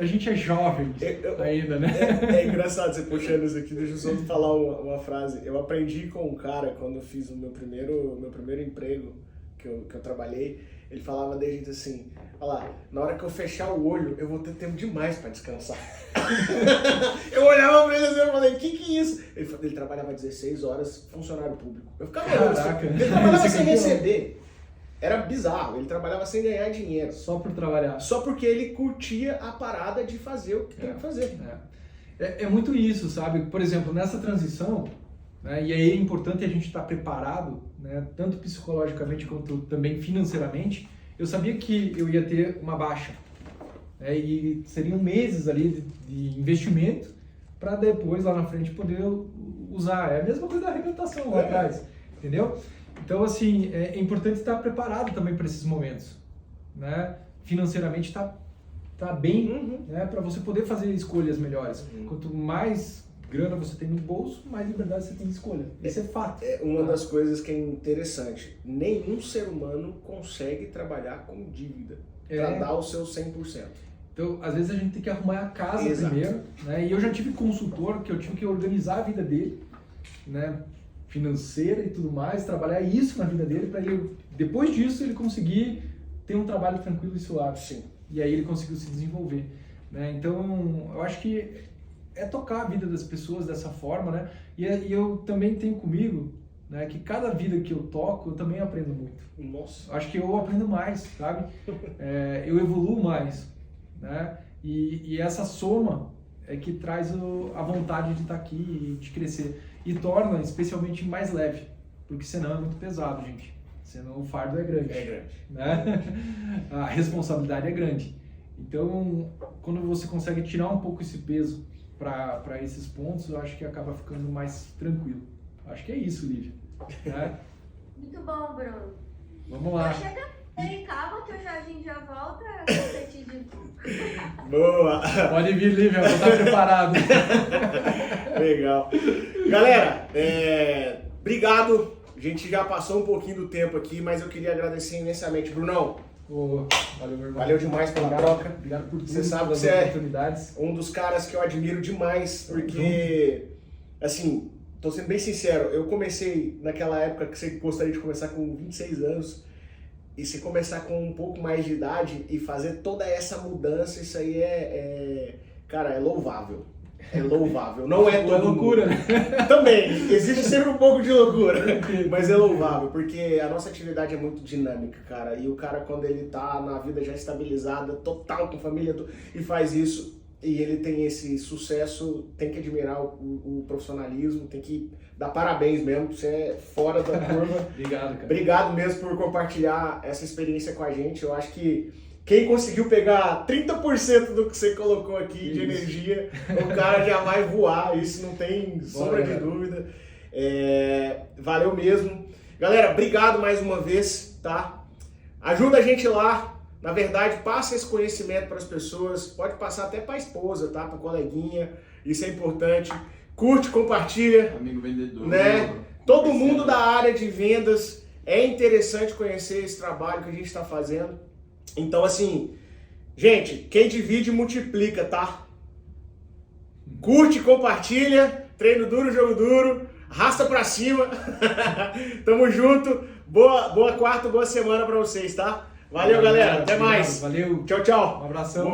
gente é jovem ainda, né? É engraçado você puxando isso aqui. Deixa eu só falar uma frase. Eu aprendi com um cara quando eu fiz o meu primeiro emprego que eu trabalhei. Ele falava de jeito assim, olha lá, na hora que eu fechar o olho, eu vou ter tempo demais para descansar. Eu olhava pra ele assim, eu falei, que é isso? Ele trabalhava 16 horas, funcionário público. Eu ficava olhando, ele trabalhava sem receber. Era bizarro, ele trabalhava sem ganhar dinheiro. Só por trabalhar. Só porque ele curtia a parada de fazer o que tem que fazer. É muito isso, sabe? Por exemplo, nessa transição, né, e aí é importante a gente estar preparado, né, tanto psicologicamente quanto também financeiramente. Eu sabia que eu ia ter uma baixa, né, e seriam meses ali de investimento para depois lá na frente poder usar. É a mesma coisa da arrebentação lá atrás, entendeu? Então, assim, é importante estar preparado também para esses momentos, né? Financeiramente tá bem, né, para você poder fazer escolhas melhores. Quanto mais grana você tem no bolso, mais liberdade você tem de escolha. Isso é fato. É uma das coisas que é interessante. Nenhum ser humano consegue trabalhar com dívida para dar o seu 100%. Então, às vezes a gente tem que arrumar a casa Exato. primeiro, né? E eu já tive consultor que eu tive que organizar a vida dele, né, financeira e tudo mais, trabalhar isso na vida dele para ele, depois disso, ele conseguir ter um trabalho tranquilo e suave. Sim. E aí ele conseguiu se desenvolver, né? Então, eu acho que é tocar a vida das pessoas dessa forma, né? E eu também tenho comigo, né, que cada vida que eu toco, eu também aprendo muito. Nossa. Acho que eu aprendo mais, sabe? Eu evoluo mais, né? E essa soma é que traz a vontade de estar aqui e de crescer. E torna especialmente mais leve, porque senão é muito pesado, gente. Senão o fardo é grande. É grande. Né? A responsabilidade é grande. Então, quando você consegue tirar um pouco esse peso para esses pontos, eu acho que acaba ficando mais tranquilo. Acho que é isso, Lívia. Né? Muito bom, Bruno. Vamos lá. Chega aí, calma que a gente já volta a competir de Boa! Pode vir, Lívia, eu vou estar preparado. Legal. Galera, obrigado. A gente já passou um pouquinho do tempo aqui, mas eu queria agradecer imensamente. Brunão, Ô, valeu, meu irmão. Valeu demais pela Obrigado. troca. Obrigado por tudo, Você sabe que pelas você é oportunidades. um dos caras que eu admiro demais, porque, assim, tô sendo bem sincero, eu comecei naquela época que você gostaria de começar com 26 anos, e se começar com um pouco mais de idade e fazer toda essa mudança, isso aí cara, é louvável. É louvável. Não é todo loucura, mundo. né? Também, existe sempre um pouco de loucura, mas é louvável, porque a nossa atividade é muito dinâmica, cara, e o cara quando ele tá na vida já estabilizada, total com família, e faz isso, e ele tem esse sucesso, tem que admirar o profissionalismo, tem que dar parabéns mesmo, você é fora da curva. Obrigado, cara. Obrigado mesmo por compartilhar essa experiência com a gente. Eu acho que quem conseguiu pegar 30% do que você colocou aqui de energia, o cara já vai voar, isso não tem sombra de dúvida. Valeu mesmo. Galera, obrigado mais uma vez, tá? Ajuda a gente lá. Na verdade, passa esse conhecimento para as pessoas, pode passar até para a esposa, tá? Para o coleguinha, isso é importante. Curte, compartilha. Amigo vendedor. Né? Todo mundo da área de vendas, é interessante conhecer esse trabalho que a gente está fazendo. Então, assim, gente, quem divide multiplica, tá? Curte, compartilha, treino duro, jogo duro, arrasta pra cima. Tamo junto. Boa quarta, boa semana pra vocês, tá? Valeu, galera. Até mais. Valeu. Tchau, tchau. Um abração.